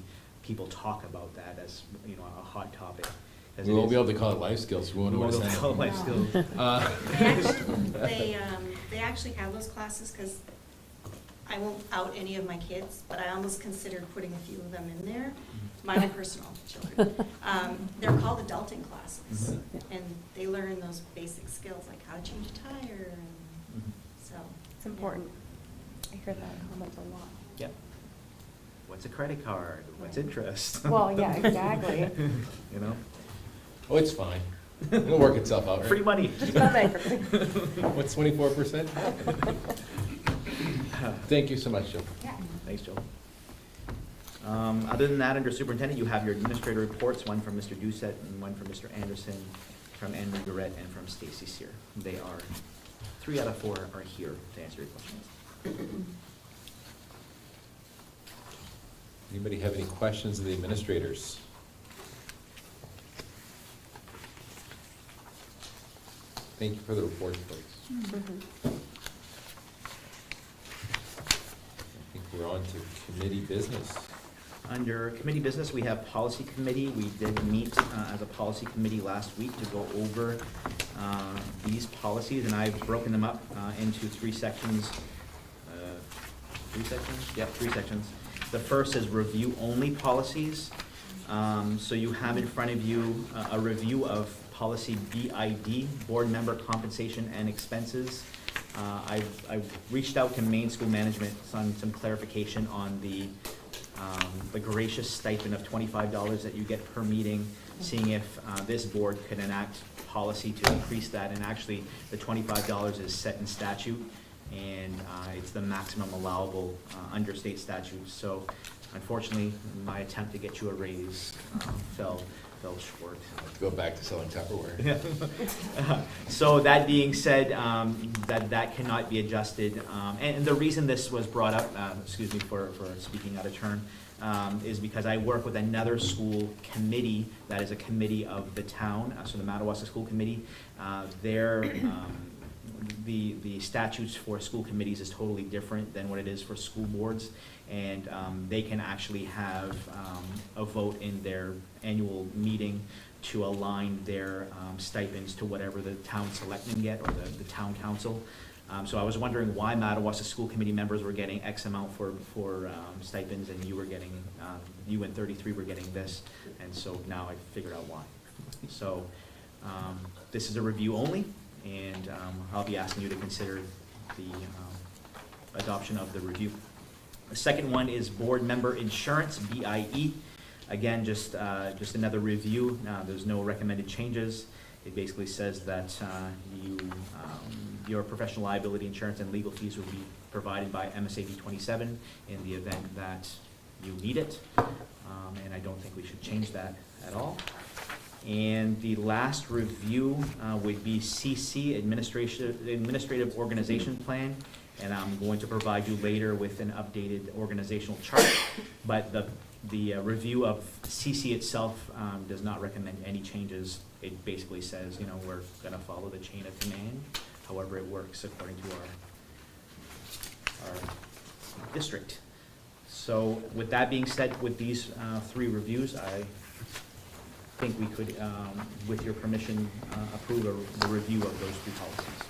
people talk about that as a hot topic. We won't be able to call it life skills. We won't know what to say. Life skills. They actually have those classes, because I won't out any of my kids, but I almost considered putting a few of them in there, my own personal children. They're called adulting classes, and they learn those basic skills, like how to change a tire, and so. It's important. I hear that comment a lot. Yep. What's a credit card? What's interest? Well, yeah, exactly. Oh, it's fine. It'll work itself out, right? Free money. What's 24%? Thank you so much, Joe. Yeah. Thanks, Joe. Other than that, under superintendent, you have your administrator reports, one from Mr. Doucette and one from Mr. Anderson, from AnnMarie, Guerrette, and from Stacey Sear. They are, 3 out of 4 are here to answer your questions. Anybody have any questions of the administrators? Thank you for the report, folks. I think we're on to committee business. Under committee business, we have policy committee. We did meet as a policy committee last week to go over these policies, and I've broken them up into 3 sections. 3 sections? Yep, 3 sections. The first is review-only policies. So you have in front of you a review of policy BID, board member compensation and expenses. I've reached out to Maine School Management on some clarification on the gracious stipend of $25 that you get per meeting, seeing if this board could enact policy to increase that. And actually, the $25 is set in statute, and it's the maximum allowable under state statute. So unfortunately, my attempt to get you a raise fell short. Go back to selling Tupperware. So that being said, that cannot be adjusted. And the reason this was brought up, excuse me for speaking out of turn, is because I work with another school committee that is a committee of the town, so the Madawaska School Committee. The statutes for school committees is totally different than what it is for school boards, and they can actually have a vote in their annual meeting to align their stipends to whatever the town selectmen get, or the town council. So I was wondering why Madawaska School Committee members were getting X amount for stipends, and you were getting, you and 33 were getting this, and so now I figured out why. So this is a review only, and I'll be asking you to consider the adoption of the review. The second one is board member insurance, BIE. Again, just another review. There's no recommended changes. It basically says that your professional liability insurance and legal fees will be provided by MSAD 27 in the event that you need it. And I don't think we should change that at all. And the last review would be CC, Administrative Organization Plan. And I'm going to provide you later with an updated organizational chart. But the review of CC itself does not recommend any changes. It basically says, you know, we're gonna follow the chain of command, however it works according to our district. So with that being said, with these 3 reviews, I think we could, with your permission, approve the review of those 3 policies.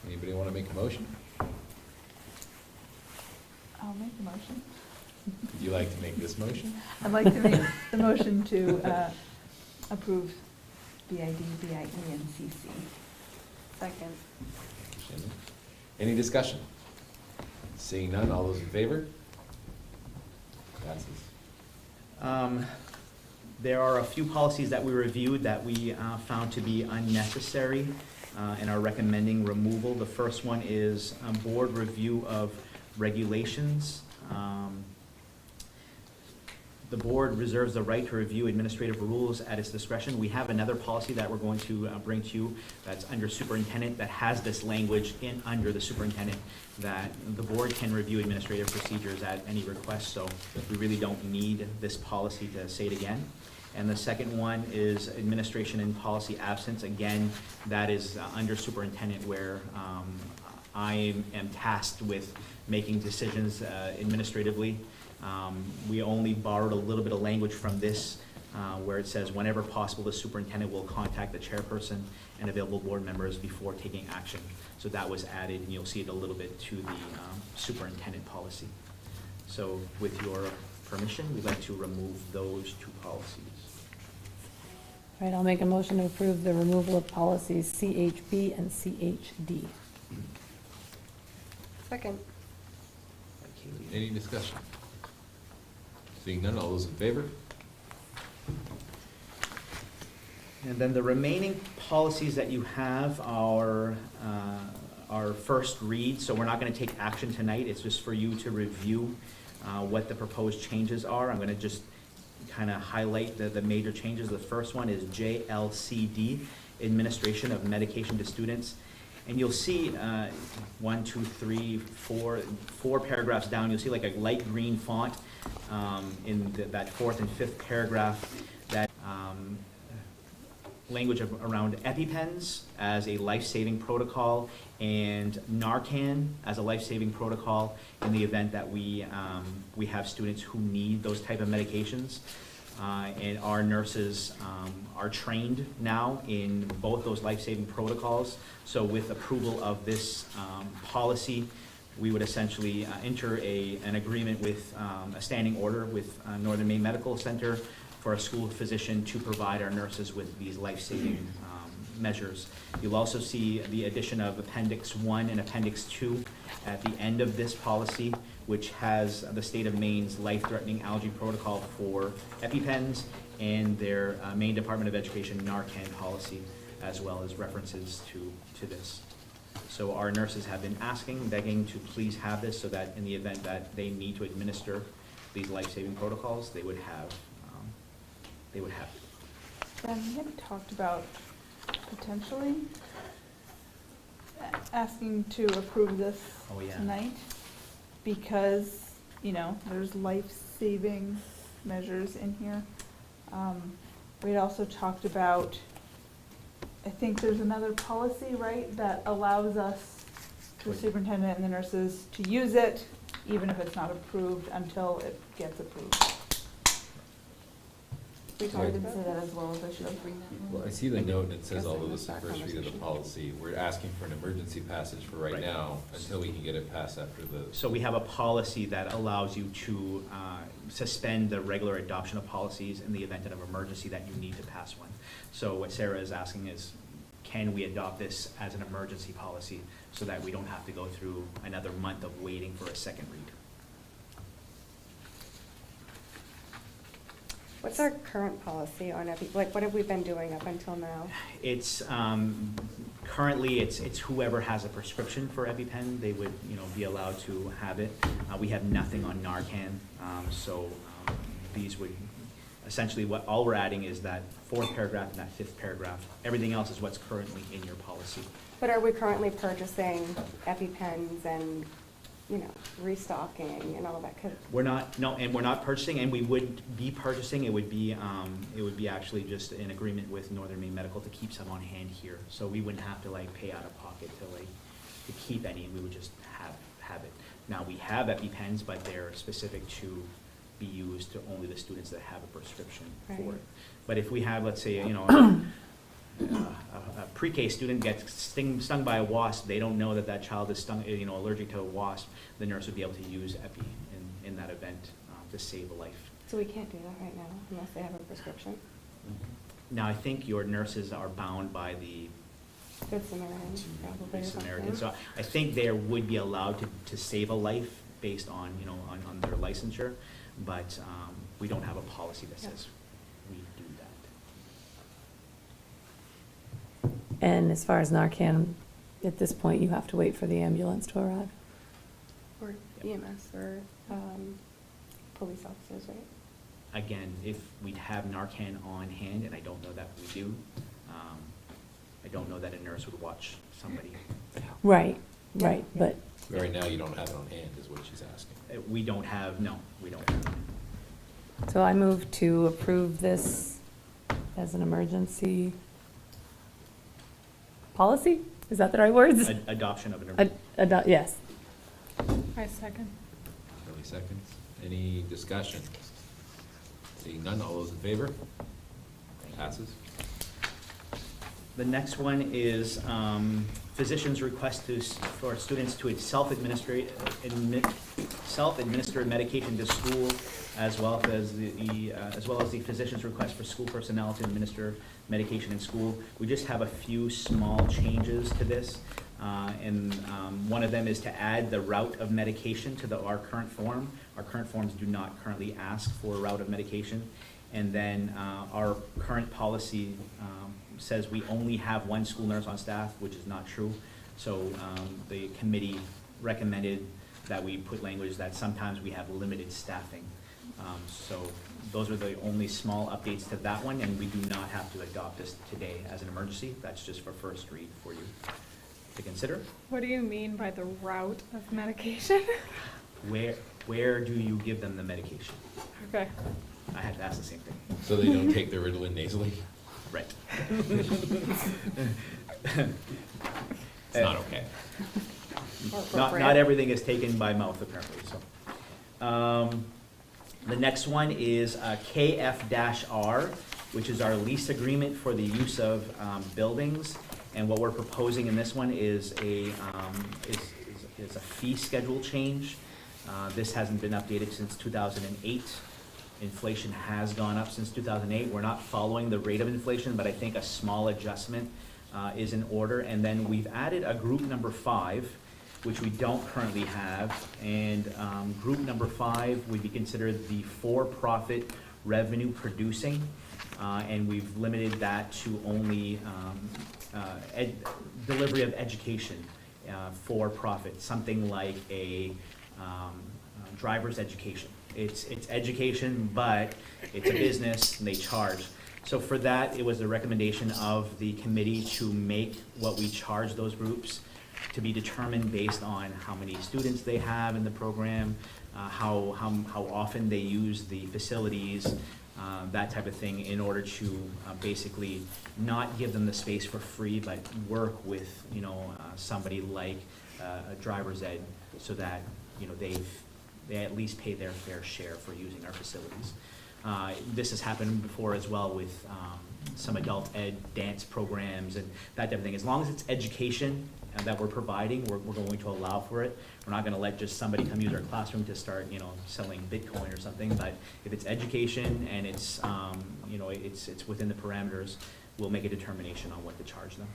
Anybody want to make a motion? I'll make the motion. Would you like to make this motion? I'd like to make the motion to approve BID, BIE, and CC. Second. Shannon? Any discussion? Seeing none, all those in favor? Passes. There are a few policies that we reviewed that we found to be unnecessary and are recommending removal. The first one is board review of regulations. The board reserves the right to review administrative rules at its discretion. We have another policy that we're going to bring to you that's under superintendent that has this language under the superintendent that the board can review administrative procedures at any request, so we really don't need this policy to say it again. And the second one is administration and policy absence. Again, that is under superintendent where I am tasked with making decisions administratively. We only borrowed a little bit of language from this where it says whenever possible the superintendent will contact the chairperson and available board members before taking action. So that was added, and you'll see it a little bit to the superintendent policy. So with your permission, we'd like to remove those 2 policies. All right, I'll make a motion to approve the removal of policies CHB and CHD. Second. Any discussion? Seeing none, all those in favor? And then the remaining policies that you have are first read, so we're not going to take action tonight. It's just for you to review what the proposed changes are. I'm going to just kind of highlight the major changes. The first one is JLCD, Administration of Medication to Students. And you'll see 1, 2, 3, 4 paragraphs down, you'll see like a light green font in that 4th and 5th paragraph, that language around EpiPens as a life-saving protocol and Narcan as a life-saving protocol in the event that we have students who need those type of medications. And our nurses are trained now in both those life-saving protocols. So with approval of this policy, we would essentially enter an agreement with a standing order with Northern Maine Medical Center for a school physician to provide our nurses with these life-saving measures. You'll also see the addition of Appendix 1 and Appendix 2 at the end of this policy, which has the state of Maine's life-threatening allergy protocol for EpiPens and their Maine Department of Education Narcan policy, as well as references to this. So our nurses have been asking, begging to please have this so that in the event that they need to administer these life-saving protocols, they would have it. Ben, we had talked about potentially asking to approve this tonight because, you know, there's life-saving measures in here. We had also talked about, I think there's another policy, right, that allows us, the superintendent and the nurses, to use it even if it's not approved until it gets approved. We talked about that as well, as I should bring that. Well, I see the note and it says, although this is the first read of the policy, we're asking for an emergency passage for right now until we can get it passed after the. So we have a policy that allows you to suspend the regular adoption of policies in the event of an emergency that you need to pass one. So what Sarah is asking is, can we adopt this as an emergency policy so that we don't have to go through another month of waiting for a second read? What's our current policy on like, what have we been doing up until now? It's, currently, it's whoever has a prescription for EpiPen, they would, be allowed to have it. We have nothing on Narcan, so these would, essentially, all we're adding is that 4th paragraph and that 5th paragraph. Everything else is what's currently in your policy. But are we currently purchasing EpiPens and, restocking and all that? We're not, no, and we're not purchasing, and we wouldn't be purchasing. It would be actually just an agreement with Northern Maine Medical to keep some on hand here. So we wouldn't have to pay out of pocket to keep any. We would just have it. Now, we have EpiPens, but they're specific to be used to only the students that have a prescription for it. But if we have, let's say, a pre-K student gets stung by a wasp, they don't know that child is allergic to a wasp, the nurse would be able to use Epi in that event to save a life. So we can't do that right now unless they have a prescription? Now, I think your nurses are bound by the Good Samaritan, probably. Samaritan. So I think they would be allowed to save a life based on, on their licensure, but we don't have a policy that says we do that. And as far as Narcan, at this point, you have to wait for the ambulance to arrive. Or EMS or police officers, right? Again, if we'd have Narcan on hand, and I don't know that we do, I don't know that a nurse would watch somebody. Right, but. Right now, you don't have it on hand, is what she's asking. We don't have, no, we don't have. So I move to approve this as an emergency policy? Is that the right words? Adoption of an emergency. Yes. I second. Shirley seconds. Any discussion? Seeing none, all those in favor? Passes. The next one is physicians' request for students to self-administer medication to school, as well as the physician's request for school personnel to administer medication in school. We just have a few small changes to this, and one of them is to add the route of medication to our current form. Our current forms do not currently ask for a route of medication, and then our current policy says we only have one school nurse on staff, which is not true. So the committee recommended that we put language that sometimes we have limited staffing. So those are the only small updates to that one, and we do not have to adopt this today as an emergency. That's just for first read for you to consider. What do you mean by the route of medication? Where do you give them the medication? Okay. I had to ask the same thing. So they don't take the Ritalin nasally? Right. It's not okay. Not everything is taken by mouth, apparently, so. The next one is KF-R, which is our lease agreement for the use of buildings. And what we're proposing in this one is a fee schedule change. This hasn't been updated since 2008. Inflation has gone up since 2008. We're not following the rate of inflation, but I think a small adjustment is in order. And then we've added a group number 5, which we don't currently have. And group number 5 would be considered the for-profit revenue producing. And we've limited that to only delivery of education for profit, something like a driver's education. It's education, but it's a business and they charge. So for that, it was the recommendation of the committee to make what we charge those groups to be determined based on how many students they have in the program, how often they use the facilities, that type of thing, in order to basically not give them the space for free, but work with somebody like a driver's ed, so that they at least pay their fair share for using our facilities. This has happened before as well with some adult ed dance programs and that type of thing. As long as it's education that we're providing, we're going to allow for it. We're not going to let just somebody come use our classroom to start, selling Bitcoin or something. But if it's education and it's, it's within the parameters, we'll make a determination on what to charge them.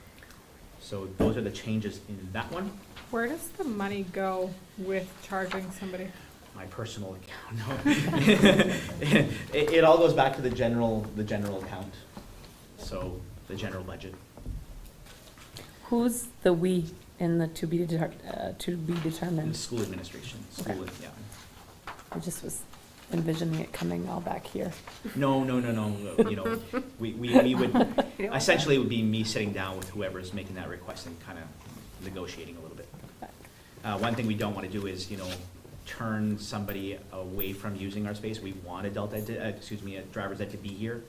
So those are the changes in that one. Where does the money go with charging somebody? my personal account. No. It all goes back to the general account, so the general budget. Who's the "we" in the to be And determined? the school administration, Okay. yeah. I just was envisioning it coming all back here. No, you know, we would, essentially it would be me sitting down with whoever's making that request and kind of negotiating a little bit. One thing we don't want to do is, you know, turn somebody away from using our space. We want adult ed, a driver's ed to be here.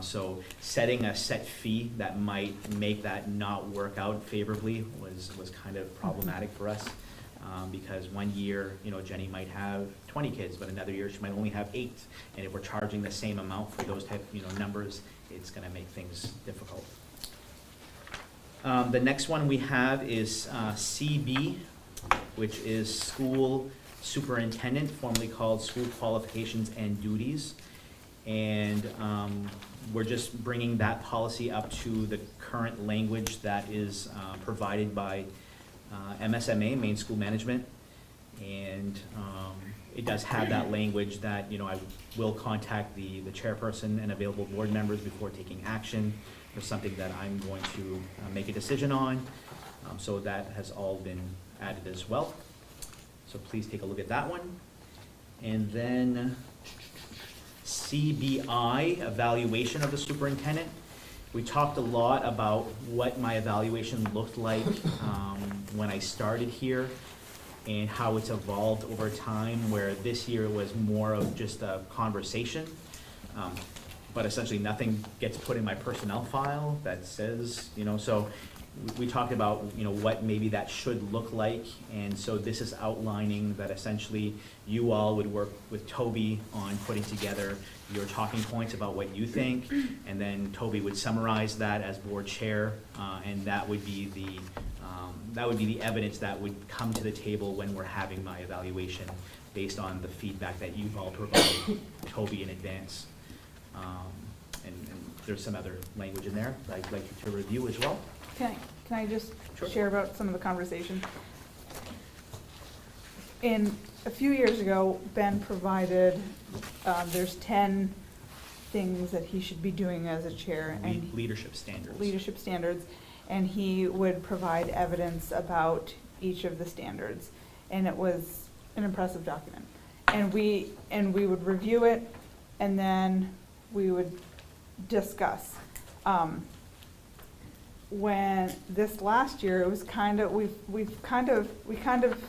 So setting a set fee that might make that not work out favorably was kind of problematic for us. Because one year, you know, Jenny might have 20 kids, but another year she might only have 8. And if we're charging the same amount for those type, you know, numbers, it's gonna make things difficult. The next one we have is CB, which is School Superintendent, formerly called School Qualifications and Duties. And we're just bringing that policy up to the current language that is provided by MSMA, Main School Management. And it does have that language that, you know, I will contact the chairperson and available board members before taking action for something that I'm going to make a decision on. So that has all been added as well. So please take a look at that one. And then CBI, evaluation of the superintendent. We talked a lot about what my evaluation looked like when I started here and how it's evolved over time, where this year was more of just a conversation. But essentially nothing gets put in my personnel file that says, you know, so we talked about, you know, what maybe that should look like. And so this is outlining that essentially you all would work with Toby on putting together your talking points about what you think. And then Toby would summarize that as board chair. And that would be the evidence that would come to the table when we're having my evaluation based on the feedback that you've all provided Toby in advance. And there's some other language in there that I'd like you to review as well. Can I just Sure. share about some of the conversation? A few years ago, Ben provided, there's 10 things that he should be doing as a chair. And Leadership standards. leadership standards, and he would provide evidence about each of the standards. And it was an impressive document. And we would review it, and then we would discuss. When this last year, it was kind of, we kind of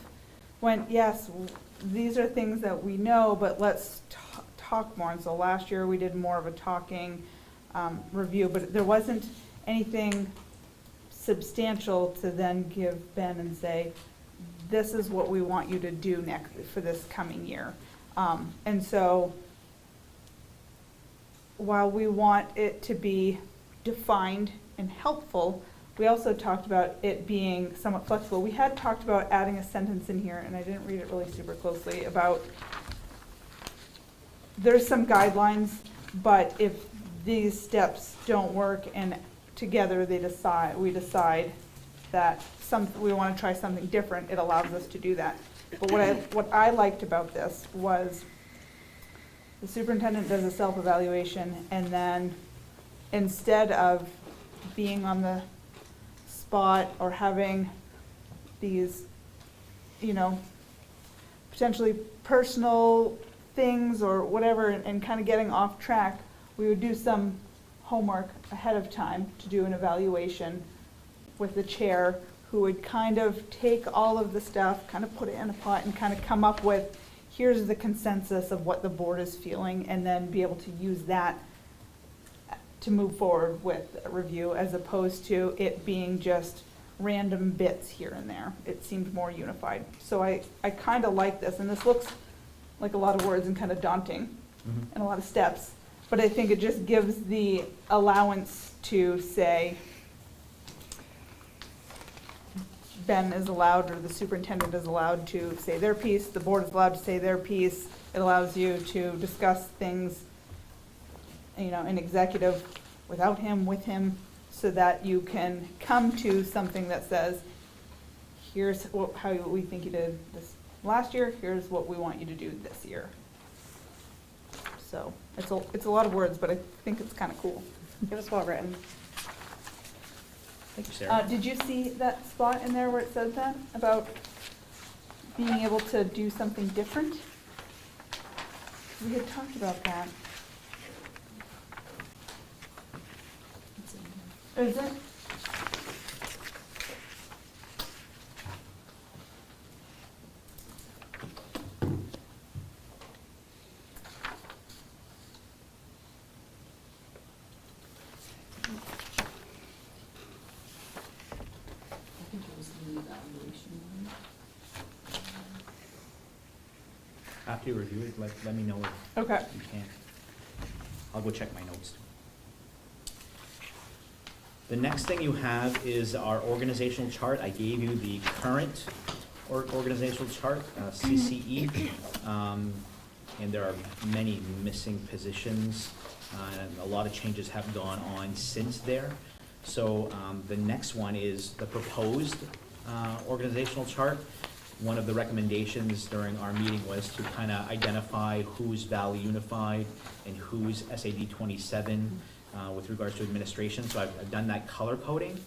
went, yes, these are things that we know, but let's talk more. And so last year we did more of a talking review, but there wasn't anything substantial to then give Ben and say, this is what we want you to do next for this coming year. And so while we want it to be defined and helpful, we also talked about it being somewhat flexible. We had talked about adding a sentence in here, and I didn't read it really super closely, about there's some guidelines, but if these steps don't work and together we decide that we want to try something different, it allows us to do that. But what I liked about this was the superintendent does a self-evaluation, and then instead of being on the spot or having these, you know, potentially personal things or whatever, and kind of getting off track, we would do some homework ahead of time to do an evaluation with the chair, who would kind of take all of the stuff, kind of put it in a pot and kind of come up with, here's the consensus of what the board is feeling, and then be able to use that to move forward with a review, as opposed to it being just random bits here and there. It seemed more unified. So I kind of like this, and this looks like a lot of words and kind of daunting and a lot of steps, but I think it just gives the allowance to say Ben is allowed, or the superintendent is allowed to say their piece, the board is allowed to say their piece. It allows you to discuss things, you know, in executive without him, with him, so that you can come to something that says, here's how we think you did this last year, here's what we want you to do this year. So, it's a lot of words, but I think it's kind of cool. It was well written. Thank you, Sarah. Did you see that spot in there where it says that, about being able to do something different? We had talked about that. Is it? After you review it, let me know if Okay. you can. I'll go check my notes. The next thing you have is our organizational chart. I gave you the current organizational chart, CCE. And there are many missing positions, and a lot of changes have gone on since there. So the next one is the proposed organizational chart. One of the recommendations during our meeting was to kind of identify who's Valley Unified and who's SAD 27 with regards to administration. So I've done that color coding.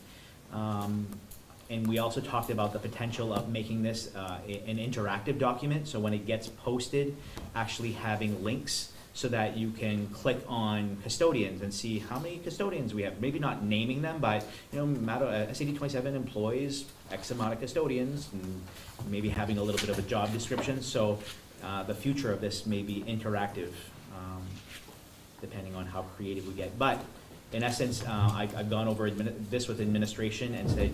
And we also talked about the potential of making this an interactive document. So when it gets posted, actually having links so that you can click on custodians and see how many custodians we have. Maybe not naming them, but SAD 27 employs X amount of custodians, and maybe having a little bit of a job description. So the future of this may be interactive, depending on how creative we get. But in essence, I've gone over this with administration and said,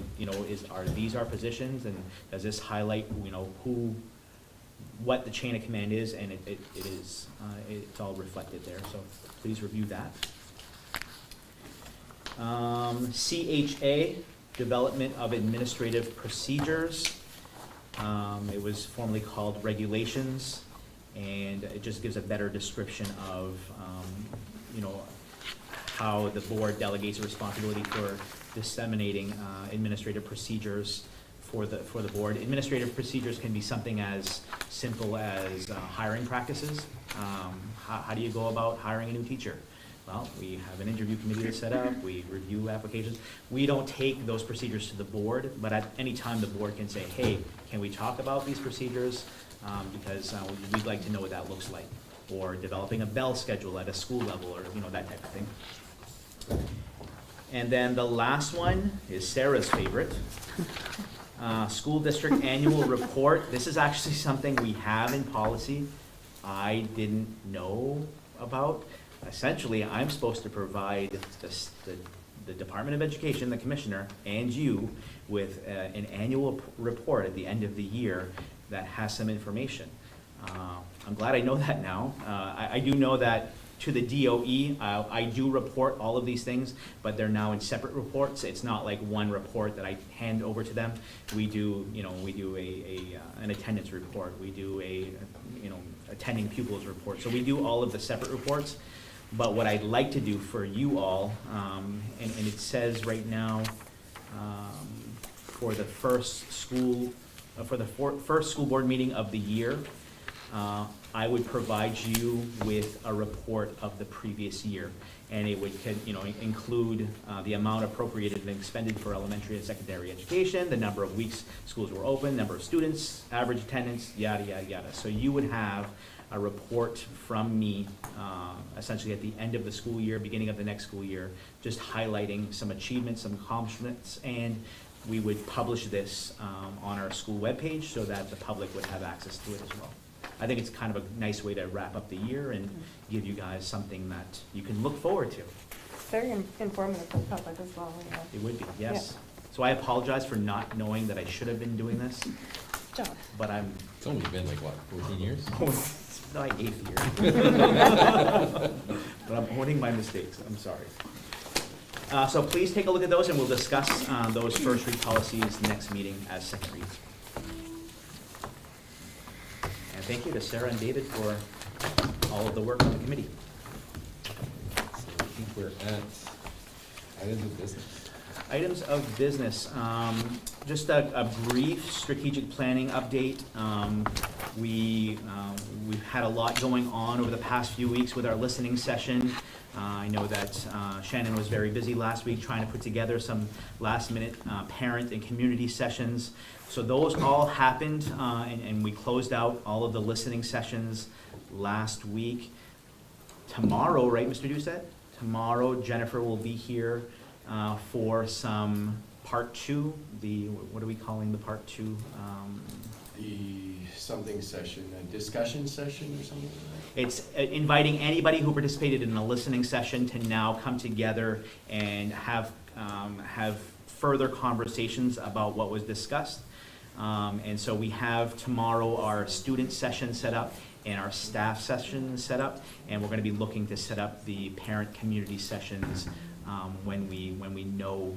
are these our positions, and does this highlight, what the chain of command is, and it is, it's all reflected there, so please review that. CHA, Development of Administrative Procedures. It was formerly called Regulations, and it just gives a better description of, how the board delegates a responsibility for disseminating administrative procedures for the board. Administrative procedures can be something as simple as hiring practices. How do you go about hiring a new teacher? Well, we have an interview committee that's set up, we review applications. We don't take those procedures to the board, but at any time the board can say, hey, can we talk about these procedures? Because we'd like to know what that looks like. Or developing a bell schedule at a school level, or that type of thing. And then the last one is Sarah's favorite. School district annual report. This is actually something we have in policy. I didn't know about. Essentially, I'm supposed to provide the Department of Education, the commissioner, and you with an annual report at the end of the year that has some information. I'm glad I know that now. I do know that to the DOE, I do report all of these things, but they're now in separate reports. It's not like one report that I hand over to them. We do, an attendance report. We do attending pupils report. So we do all of the separate reports. But what I'd like to do for you all, and it says right now, for the first school board meeting of the year, I would provide you with a report of the previous year, and it would include the amount appropriated and expended for elementary and secondary education, the number of weeks schools were open, number of students, average attendance, yada, yada, yada. So you would have a report from me essentially at the end of the school year, beginning of the next school year, just highlighting some achievements, some accomplishments, and we would publish this on our school webpage so that the public would have access to it as well. I think it's kind of a nice way to wrap up the year and give you guys something that you can look forward to. Very informative for the public as well. Yeah. It would be, yes. Yeah. So I apologize for not knowing that I should have been doing this, Job. but I'm... It's only been 14 years? It's my 8th year. But I'm owning my mistakes, I'm sorry. So please take a look at those, and we'll discuss those first read policies next meeting as second reads. And thank you to Sarah and David for all of the work on the committee. So I think we're at items of business. Items of business, just a brief strategic planning update. We've had a lot going on over the past few weeks with our listening session. I know that Shannon was very busy last week trying to put together some last-minute parent and community sessions. So those all happened, and we closed out all of the listening sessions last week. Tomorrow, right, Mr. Doucette? Tomorrow, Jennifer will be here for some part two. What are we calling the part two? The something session, a discussion session or something like that? It's inviting anybody who participated in the listening session to now come together and have further conversations about what was discussed. And so we have tomorrow our student session set up and our staff session set up, and we're going to be looking to set up the parent community sessions when we know,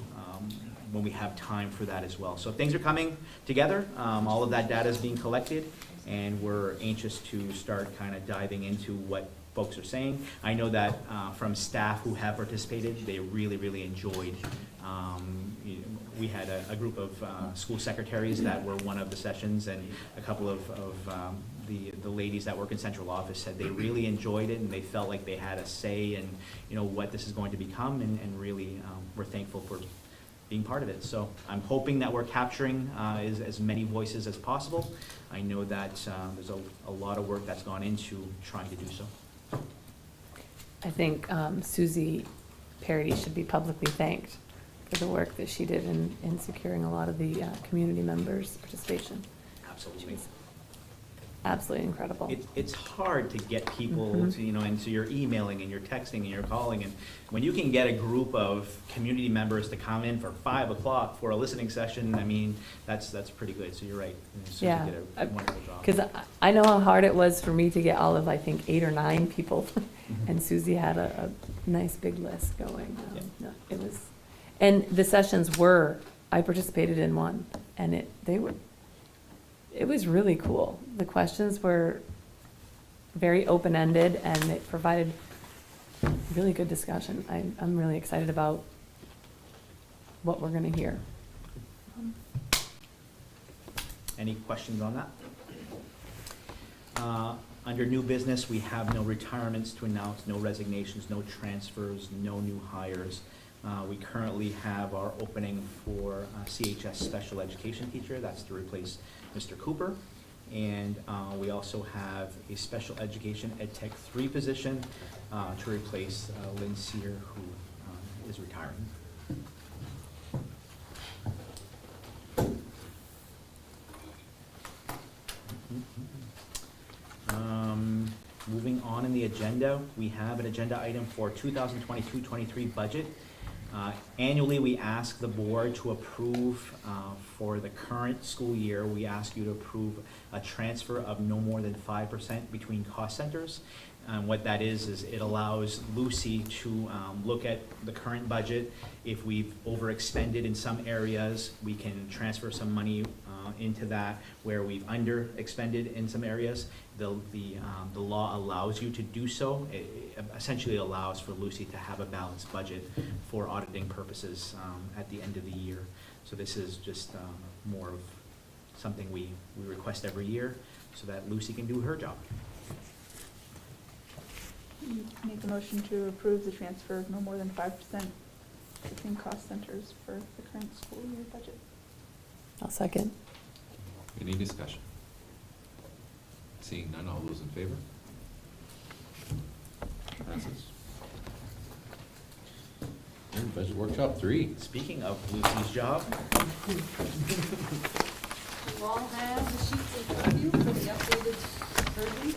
when we have time for that as well. So things are coming together. All of that data is being collected, and we're anxious to start kind of diving into what folks are saying. I know that from staff who have participated, they really, really enjoyed. We had a group of school secretaries that were one of the sessions, and a couple of the ladies that work in central office said they really enjoyed it, and they felt like they had a say in, you know, what this is going to become, and really we're thankful for being part of it. So I'm hoping that we're capturing as many voices as possible. I know that there's a lot of work that's gone into trying to do so. I think Susie Parody should be publicly thanked for the work that she did in securing a lot of the community members' participation. Absolutely. Absolutely incredible. It's hard to get people to, you know, into your emailing and your texting and your calling, and when you can get a group of community members to come in for 5 o'clock for a listening session, I mean, that's pretty good. So you're right. Susie Yeah, did a wonderful job. because I know how hard it was for me to get all of, I think, 8 or 9 people, and Susie had a nice big list going. Yeah. No, it was, and the sessions were, I participated in one, and it was really cool. The questions were very open-ended, and it provided really good discussion. I'm really excited about what we're going to hear. Any questions on that? Under new business, we have no retirements to announce, no resignations, no transfers, no new hires. We currently have our opening for CHS special education teacher. That's to replace Mr. Cooper. And we also have a special education Ed Tech 3 position to replace Lynn Sear, who is retiring. Moving on in the agenda, we have an agenda item for 2022-23 budget. Annually, we ask the board to approve, for the current school year, we ask you to approve a transfer of no more than 5% between cost centers. What that is it allows Lucy to look at the current budget. If we've overexpended in some areas, we can transfer some money into that. Where we've underexpended in some areas, the law allows you to do so. It essentially allows for Lucy to have a balanced budget for auditing purposes at the end of the year. So this is just more of something we request every year so that Lucy can do her job. Make a motion to approve the transfer of no more than 5% between cost centers for the current school year budget. I'll second. Any discussion? Seeing none, all those in favor? Passes. And budget workshop 3. Speaking of Lucy's job, You all have the sheets in front of you for the updated version.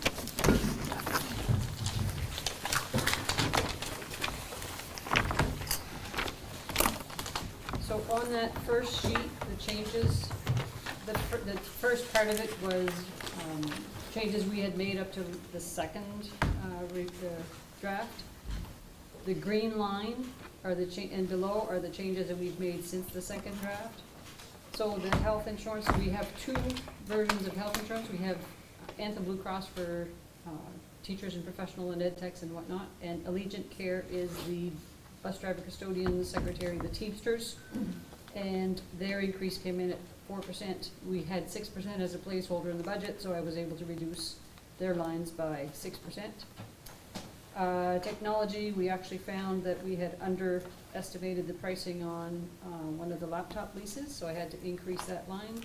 So on that first sheet, the changes, the first part of it was changes we had made up to the second draft. The green line are and below are the changes that we've made since the second draft. So the health insurance, we have 2 versions of health insurance. We have Anthem Blue Cross for teachers and professional and ed techs and whatnot, and Allegiant Care is the bus driver, custodian, secretary, the Teamsters, and their increase came in at 4%. We had 6% as a placeholder in the budget, so I was able to reduce their lines by 6%. Technology, we actually found that we had underestimated the pricing on one of the laptop leases, so I had to increase that line.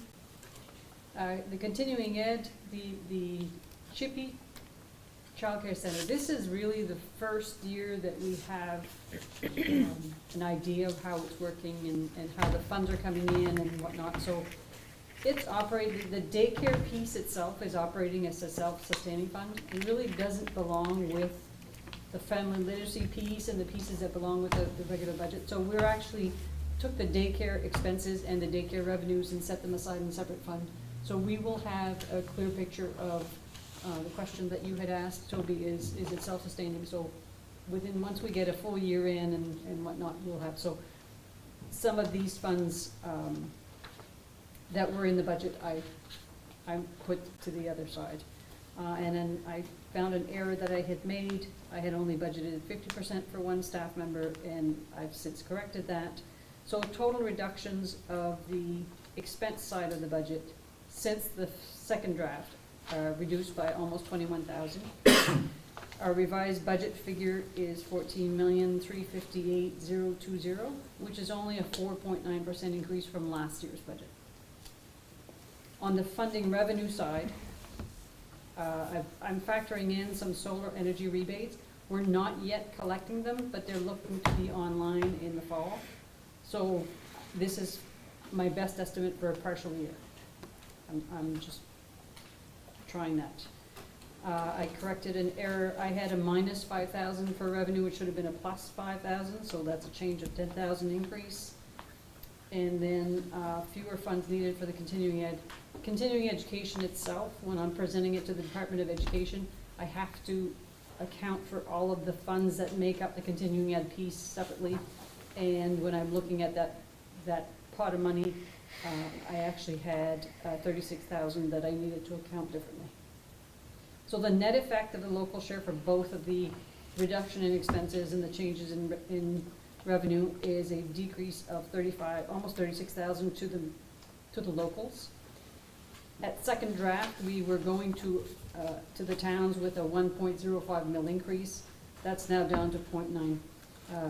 The continuing ed, the Chippy Childcare Center, this is really the first year that we have an idea of how it's working and how the funds are coming in and whatnot. So it's operated, the daycare piece itself is operating as a self-sustaining fund. It really doesn't belong with the family literacy piece and the pieces that belong with the regular budget. So we're actually took the daycare expenses and the daycare revenues and set them aside in a separate fund. So we will have a clear picture of the question that you had asked, Toby, is it self-sustaining? So once we get a full year in and whatnot, we'll have, so some of these funds that were in the budget, I put to the other side. And then I found an error that I had made. I had only budgeted 50% for one staff member, and I've since corrected that. So total reductions of the expense side of the budget since the second draft are reduced by almost 21,000. Our revised budget figure is 14,358,020, which is only a 4.9% increase from last year's budget. On the funding revenue side, I'm factoring in some solar energy rebates. We're not yet collecting them, but they're looking to be online in the fall. So this is my best estimate for a partial year. I'm just trying that. I corrected an error. I had a minus 5,000 for revenue, which should have been a plus 5,000, so that's a change of 10,000 increase. And then fewer funds needed for the continuing education itself. When I'm presenting it to the Department of Education, I have to account for all of the funds that make up the continuing ed piece separately. And when I'm looking at that pot of money, I actually had 36,000 that I needed to account differently. So the net effect of the local share for both of the reduction in expenses and the changes in revenue is a decrease of almost 36,000 to the locals. At second draft, we were going to the towns with a 1.05 mil increase. That's now down to 0.95,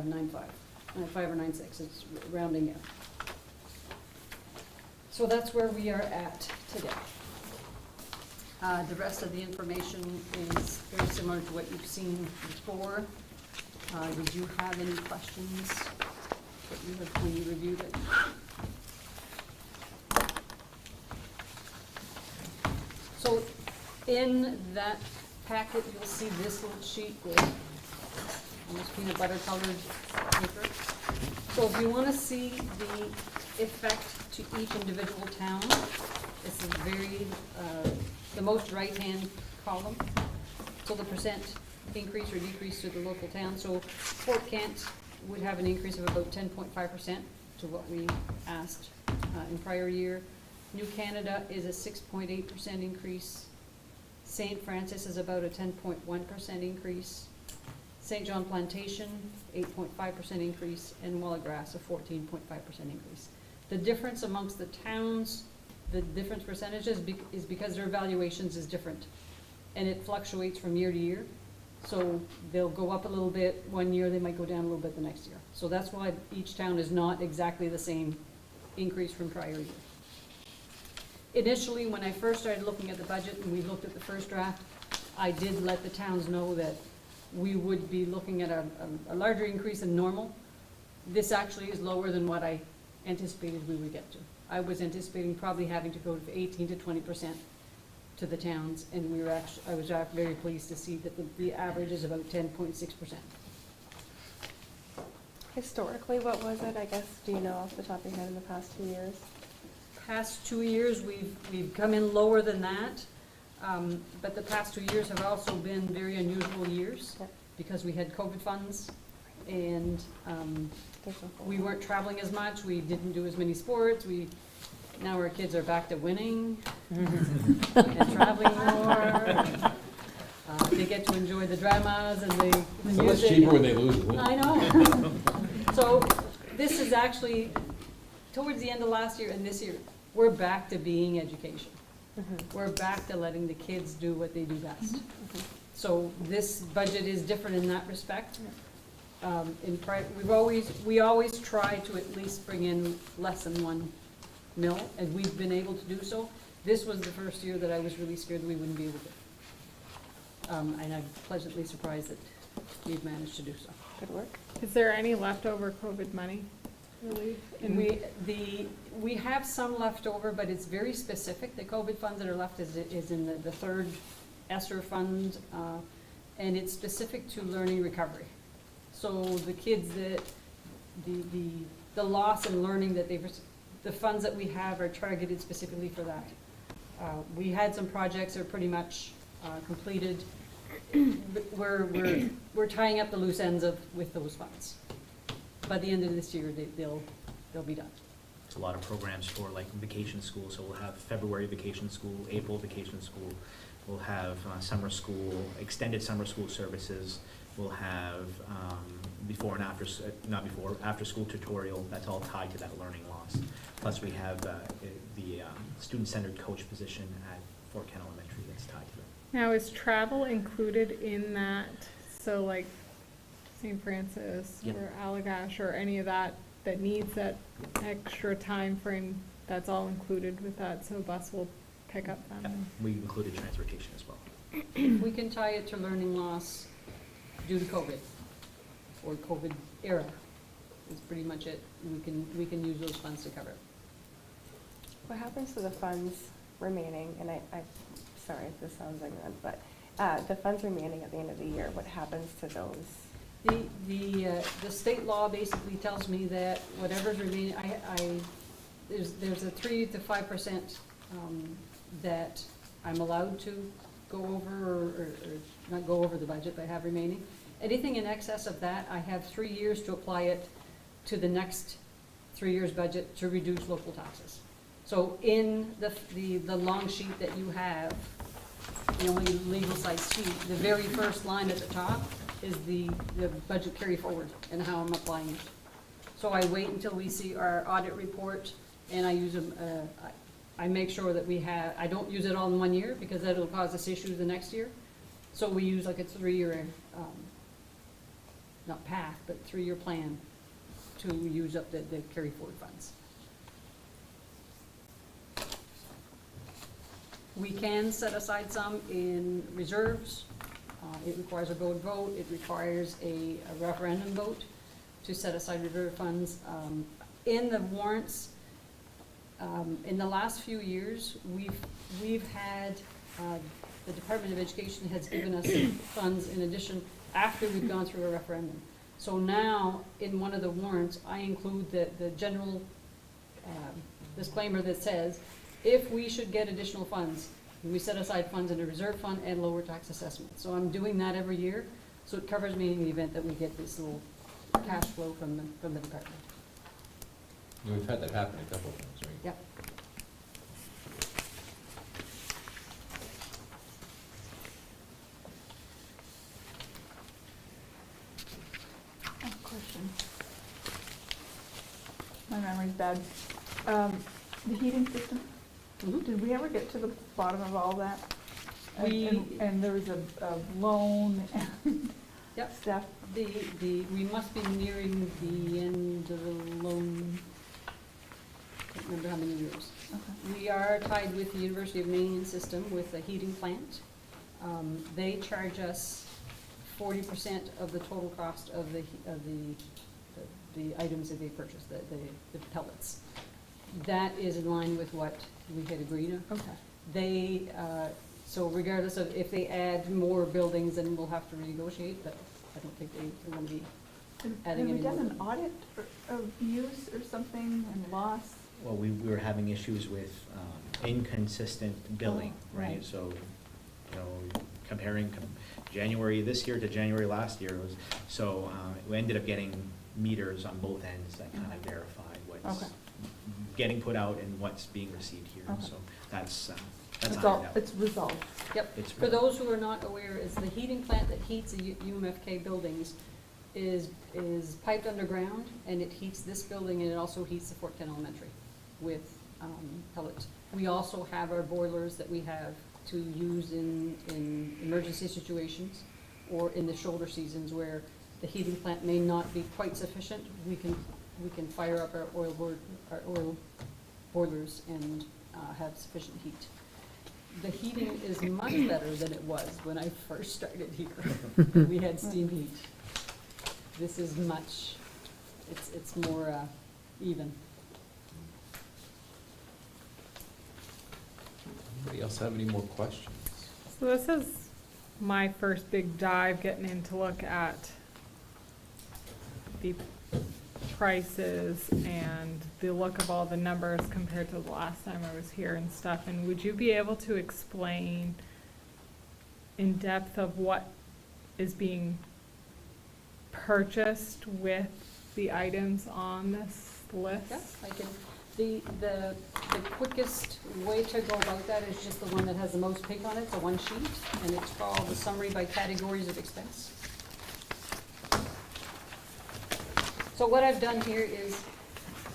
95 or 96. It's rounding out. So that's where we are at today. The rest of the information is very similar to what you've seen before. Did you have any questions that you have when you reviewed it? So in that packet, you'll see this little sheet with almost peanut butter colored paper. So if you want to see the effect to each individual town, this is the most right-hand column. So the percent increase or decrease to the local town. So Fort Kent would have an increase of about 10.5% to what we asked in prior year. New Canada is a 6.8% increase. St. Francis is about a 10.1% increase. St. John Plantation, 8.5% increase, and Wallagrass, a 14.5% increase. The difference amongst the towns, the difference percentages is because their valuations is different, and it fluctuates from year to year. So they'll go up a little bit one year, they might go down a little bit the next year. So that's why each town is not exactly the same increase from prior year. Initially, when I first started looking at the budget and we looked at the first draft, I did let the towns know that we would be looking at a larger increase than normal. This actually is lower than what I anticipated we would get to. I was anticipating probably having to go to 18 to 20% to the towns, and I was very pleased to see that the average is about 10.6%. Historically, what was it? I guess, do you know off the top of your head in the past 2 years? Past 2 years, we've come in lower than that, but the past 2 years have also been very unusual years because we had COVID funds, and we weren't traveling as much. We didn't do as many sports. Now our kids are back to winning and traveling more. They get to enjoy the dramas and the music. So it's cheaper when they lose. I know. So this is actually, towards the end of last year and this year, we're back to being education. We're back to letting the kids do what they do best. So this budget is different in that respect. We always try to at least bring in less than 1 mil, and we've been able to do so. This was the first year that I was really scared we wouldn't be able to. And I'm pleasantly surprised that we've managed to do so. Good work. Is there any leftover COVID money relief? And we have some left over, but it's very specific. The COVID funds that are left is in the third ESSER fund, and it's specific to learning recovery. So the kids that, the loss in learning that the funds that we have are targeted specifically for that. We had some projects that are pretty much completed. We're tying up the loose ends with those funds. By the end of this year, they'll be done. There's a lot of programs for like vacation school, so we'll have February vacation school, April vacation school, we'll have summer school, extended summer school services, we'll have after school tutorial, that's all tied to that learning loss. Plus we have the student-centered coach position at Fort Kent Elementary that's tied to it. Now, is travel included in that? So like St. Francis Yep. or Allagash or any of that needs that extra time frame, that's all included with that, so bus will pick up them? Yep. We included transportation as well. We can tie it to learning loss due to COVID or COVID era. Is pretty much it. We can use those funds to cover it. What happens to the funds remaining, and sorry if this sounds ignorant, but the funds remaining at the end of the year, what happens to those? The state law basically tells me that whatever's remaining, there's a 3 to 5% that I'm allowed to go over, or not go over the budget, but have remaining. Anything in excess of that, I have 3 years to apply it to the next 3 years' budget to reduce local taxes. So in the long sheet that you have, the only legal size sheet, the very first line at the top is the budget carry forward and how I'm applying it. So I wait until we see our audit report, and I use I make sure that I don't use it all in 1 year, because that'll cause us issues the next year. So we use like a 3-year, not path, but 3-year plan to use up the carry forward funds. We can set aside some in reserves. It requires a board vote. It requires a referendum vote to set aside reserve funds. In the warrants, in the last few years, we've had, the Department of Education has given us funds in addition after we've gone through a referendum. So now, in one of the warrants, I include the general disclaimer that says, if we should get additional funds, we set aside funds in a reserve fund and lower tax assessment. So I'm doing that every year, so it covers me in the event that we get this little cash flow from the department. Yeah, we've had that happen a couple of times, right? Yep. Question. My memory's bad. The heating system, did we ever get to the bottom of all that? And there was a loan and Yep. stuff. We must be nearing the end of the loan. Can't remember how many years. Okay. We are tied with the University of Maine system with a heating plant. They charge us 40% of the total cost of the items that they purchase, the pellets. That is in line with what we had agreed on. Okay. So regardless of if they add more buildings, then we'll have to renegotiate, but I don't think they're going to be adding any more. Have we done an audit of use or something and loss? Well, we were having issues with inconsistent billing, right? right. So, comparing January this year to January last year, we ended up getting meters on both ends that kind of verified what's getting put out and what's being received here. Okay. So that's It's resolved. Yep. It's For those who are not aware, it's the heating plant that heats the UMFK buildings is piped underground, and it heats this building, and it also heats the Fort Kent Elementary with pellets. We also have our boilers that we have to use in emergency situations or in the shoulder seasons where the heating plant may not be quite sufficient. We can fire up our oil boilers and have sufficient heat. The heating is much better than it was when I first started here. We had steam heat. This is much, it's more even. Anybody else have any more questions? So this is my first big dive getting in to look at the prices and the look of all the numbers compared to the last time I was here and stuff. And would you be able to explain in depth of what is being purchased with the items on this list? Yeah, I can. The quickest way to go about that is just the one that has the most pink on it, the one sheet, and it's called the summary by categories of expense. So what I've done here is,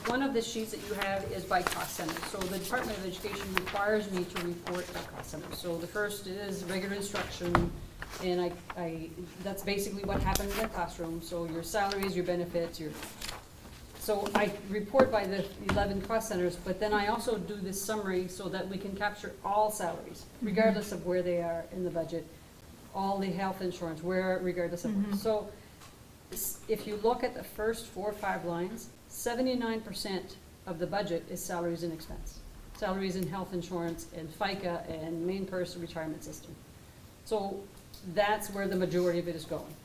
one of the sheets that you have is by cost center. So the Department of Education requires me to report by cost center. So the first is regular instruction, and that's basically what happens in the classroom. So your salaries, your benefits, so I report by the 11 cost centers, but then I also do this summary so that we can capture all salaries, regardless of where they are in the budget, all the health insurance, regardless of where. So if you look at the first 4 or 5 lines, 79% of the budget is salaries and expense. Salaries and health insurance and FICA and main person retirement system. So that's where the majority of it is going.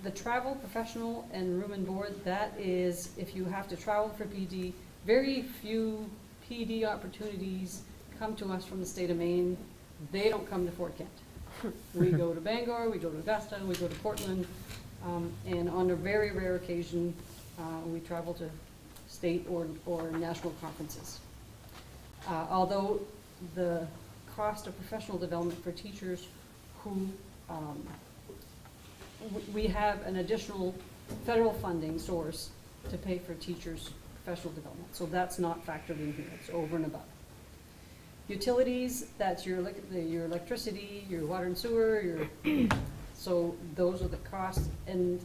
The travel, professional, and room and board, that is if you have to travel for PD. Very few PD opportunities come to us from the state of Maine. They don't come to Fort Kent. We go to Bangor, we go to Augusta, we go to Portland, and on a very rare occasion, we travel to state or national conferences. Although the cost of professional development for teachers who we have an additional federal funding source to pay for teachers' professional development. So that's not factored in here, it's over and above. Utilities, that's your electricity, your water and sewer, so those are the costs. And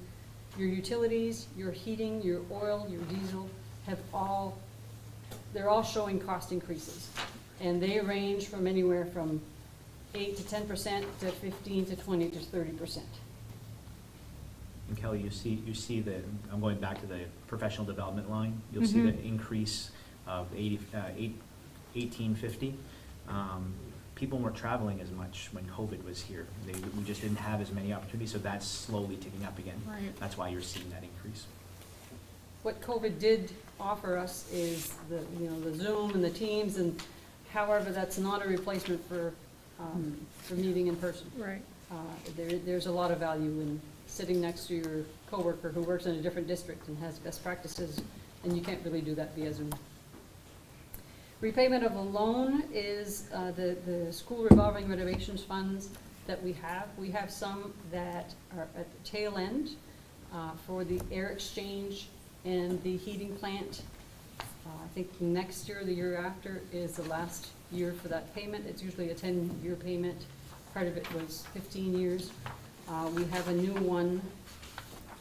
your utilities, your heating, your oil, your diesel they're all showing cost increases. And they range from anywhere from 8 to 10% to 15 to 20 to 30%. And Kelly, you see the, I'm going back to the professional development line, you'll see the increase of 1850. People weren't traveling as much when COVID was here. We just didn't have as many opportunities, so that's slowly ticking up again. Right. That's why you're seeing that increase. What COVID did offer us is the Zoom and the Teams, and however, that's not a replacement for meeting in person. Right. There's a lot of value in sitting next to your coworker who works in a different district and has best practices, and you can't really do that via Zoom. Repayment of a loan is the school revolving renovations funds that we have. We have some that are at the tail end for the air exchange and the heating plant. I think next year, the year after, is the last year for that payment. It's usually a 10-year payment. Part of it was 15 years. We have a new one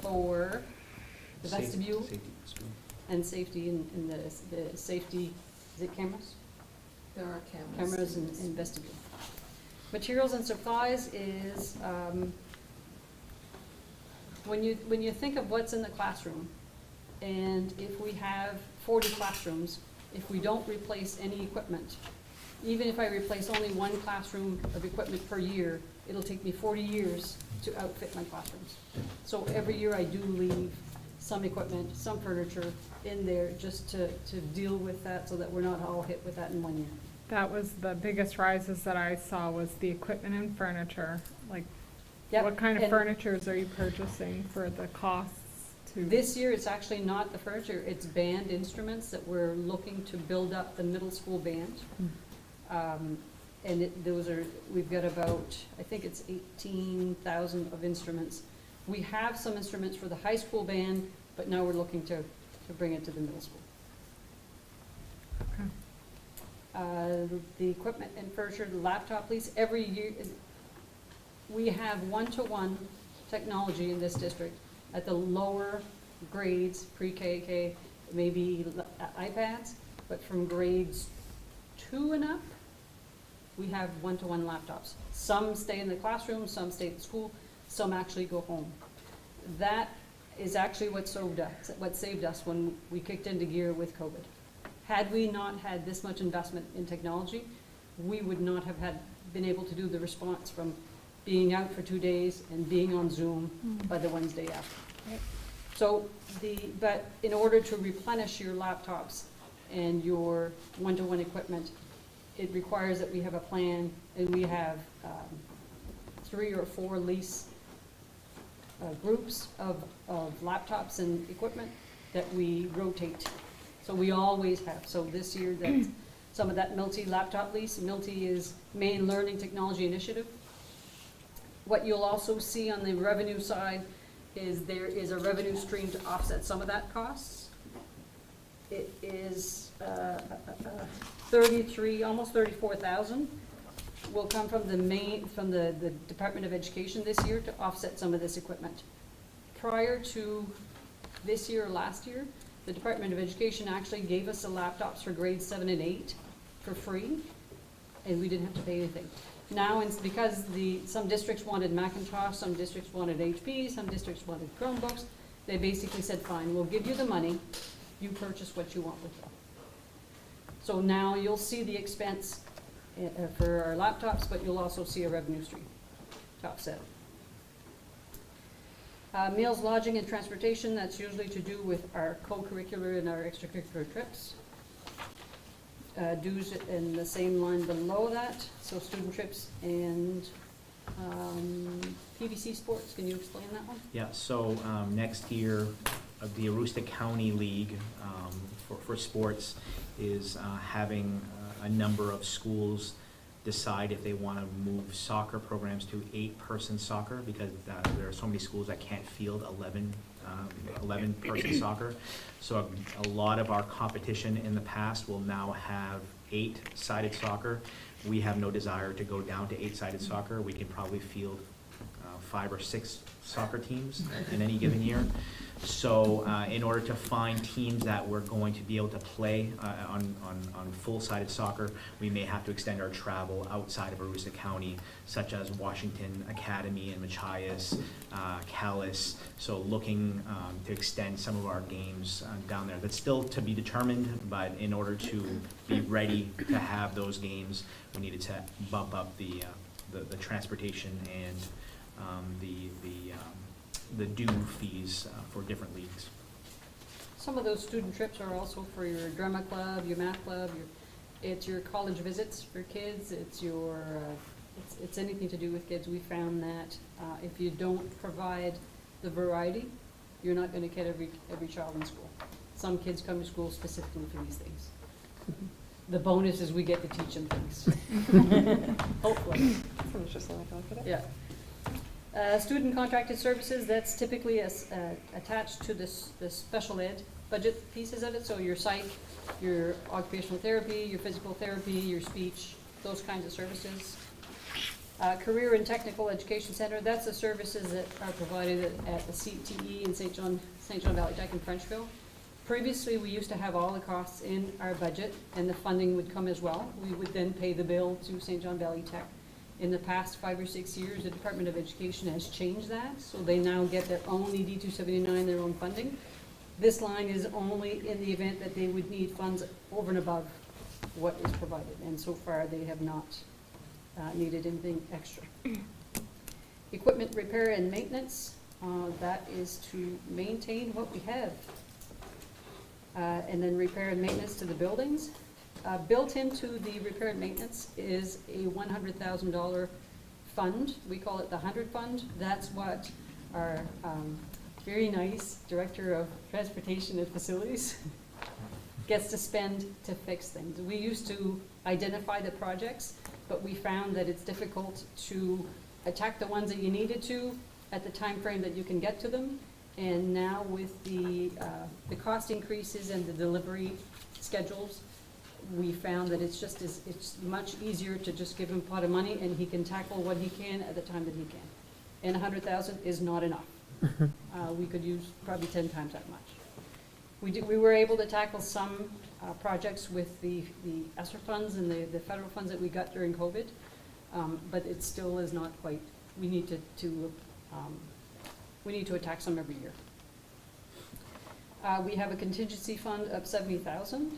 for the vestibule and safety in the safety, is it cameras? There are cameras. Cameras in vestibule. Materials and supplies is, when you think of what's in the classroom, and if we have 40 classrooms, if we don't replace any equipment, even if I replace only one classroom of equipment per year, it'll take me 40 years to outfit my classrooms. So every year I do leave some equipment, some furniture in there just to deal with that so that we're not all hit with that in 1 year. That was the biggest rises that I saw, was the equipment and furniture. Like, Yep, what kind of and furnitures are you purchasing for the costs to? This year, it's actually not the furniture, it's band instruments that we're looking to build up the middle school band. And we've got about, I think it's 18,000 of instruments We have some instruments for the high school band, but now we're looking to bring it to the middle school. The equipment and furniture, the laptop lease, every year, we have one-to-one technology in this district at the lower grades, pre-K, maybe iPads, but from grades 2 and up, we have one-to-one laptops. Some stay in the classroom, some stay at school, some actually go home. That is actually what saved us when we kicked into gear with COVID. Had we not had this much investment in technology, we would not have been able to do the response from being out for 2 days and being on Zoom by the Wednesday after. Right. So but in order to replenish your laptops and your one-to-one equipment, it requires that we have a plan, and we have 3 or 4 lease groups of laptops and equipment that we rotate. So we always have. So this year, that some of that Milty laptop lease, Milty is Maine Learning Technology Initiative. What you'll also see on the revenue side is there is a revenue stream to offset some of that costs. It is 33, almost 34,000 will come from the Department of Education this year to offset some of this equipment. Prior to this year or last year, the Department of Education actually gave us the laptops for grades 7 and 8 for free, and we didn't have to pay anything. Now, it's because some districts wanted Macintosh, some districts wanted HP, some districts wanted Chromebooks, they basically said, fine, we'll give you the money, you purchase what you want with them. So now you'll see the expense for our laptops, but you'll also see a revenue stream to offset. Meals, lodging, and transportation, that's usually to do with our co-curricular and our extracurricular trips. Dues in the same line below that, so student trips and PVC sports. Can you explain that one? Yeah, so next year, the Aroostook County League for sports is having a number of schools decide if they want to move soccer programs to 8-person soccer, because there are so many schools that can't field 11-person soccer. So a lot of our competition in the past will now have 8-sided soccer. We have no desire to go down to 8-sided soccer. We can probably field 5 or 6 soccer teams in any given year. So in order to find teams that we're going to be able to play on full-sided soccer, we may have to extend our travel outside of Aroostook County, such as Washington Academy and Machias, Calais. So looking to extend some of our games down there. That's still to be determined, but in order to be ready to have those games, we needed to bump up the transportation and the due fees for different leagues. Some of those student trips are also for your drama club, your math club, it's your college visits for kids, it's your, it's anything to do with kids. We found that if you don't provide the variety, you're not going to get every child in school. Some kids come to school specifically for these things. The bonus is we get to teach them things. Hopefully. That's an interesting way to look at it. Yeah. Student contracted services, that's typically attached to the special ed budget pieces of it, so your psych, your occupational therapy, your physical therapy, your speech, those kinds of services. Career and Technical Education Center, that's the services that are provided at the CTE in St. John Valley Tech in Frenchville. Previously, we used to have all the costs in our budget, and the funding would come as well. We would then pay the bill to St. John Valley Tech. In the past 5 or 6 years, the Department of Education has changed that, so they now get their own ED 279, their own funding. This line is only in the event that they would need funds over and above what is provided, and so far they have not needed anything extra. Equipment repair and maintenance, that is to maintain what we have. And then repair and maintenance to the buildings. Built into the repair and maintenance is a $100,000 fund. We call it the 100 Fund. That's what our very nice Director of Transportation and Facilities gets to spend to fix things. We used to identify the projects, but we found that it's difficult to attack the ones that you needed to at the time frame that you can get to them. And now with the cost increases and the delivery schedules, we found that it's much easier to just give him a pot of money and he can tackle what he can at the time that he can. And 100,000 is not enough. We could use probably 10 times that much. We were able to tackle some projects with the ESSER funds and the federal funds that we got during COVID, but it still is not quite. We need to attack some every year. We have a contingency fund of 70,000,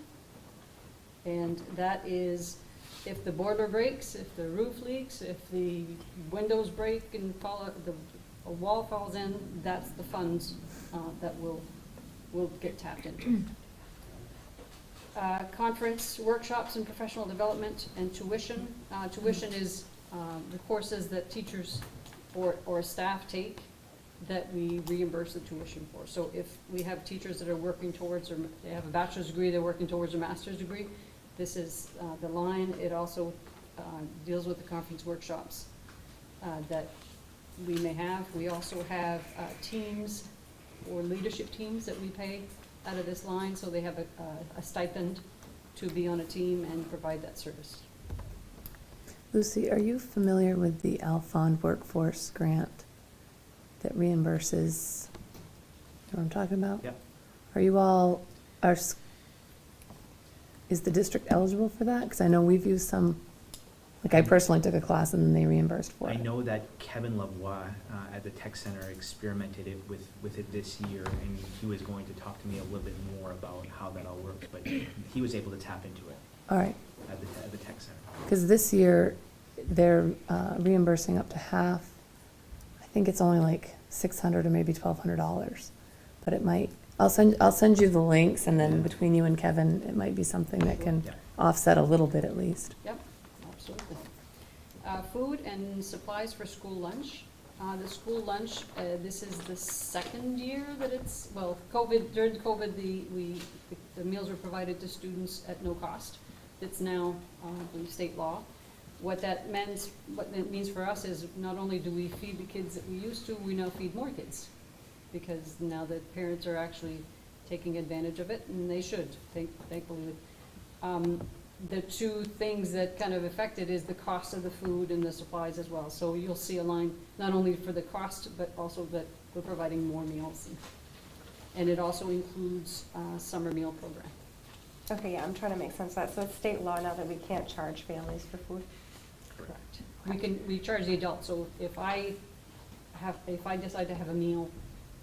and that is if the boiler breaks, if the roof leaks, if the windows break and a wall falls in, that's the funds that will get tapped into. Conference, workshops, and professional development, and tuition. Tuition is the courses that teachers or staff take that we reimburse the tuition for. So if we have teachers that are working towards, or they have a bachelor's degree, they're working towards a master's degree, this is the line. It also deals with the conference workshops that we may have. We also have teams or leadership teams that we pay out of this line, so they have a stipend to be on a team and provide that service. Lucy, are you familiar with the Alphond Workforce Grant that reimburses, you know what I'm talking about? Yep. Are you all, is the district eligible for that? Because I know we've used some, like I personally took a class and then they reimbursed for it. I know that Kevin Lavoie at the Tech Center experimented with it this year, and he was going to talk to me a little bit more about how that all works, but he was able to tap into it. All right. At the Tech Center. Because this year, they're reimbursing up to half. I think it's only like $600 or maybe $1,200, but it might. I'll send you the links, and then between you and Kevin, it might be something that can offset a little bit at least. Yep, absolutely. Food and supplies for school lunch. The school lunch, this is the second year that it's, well, during COVID, the meals were provided to students at no cost. It's now the state law. What that means for us is not only do we feed the kids that we used to, we now feed more kids, because now the parents are actually taking advantage of it, and they should, thankfully. The two things that kind of affect it is the cost of the food and the supplies as well. So you'll see a line not only for the cost, but also that we're providing more meals. And it also includes summer meal program. Okay, yeah, I'm trying to make sense of that. So it's state law now that we can't charge families for food? Correct. We charge the adults. So if I decide to have a meal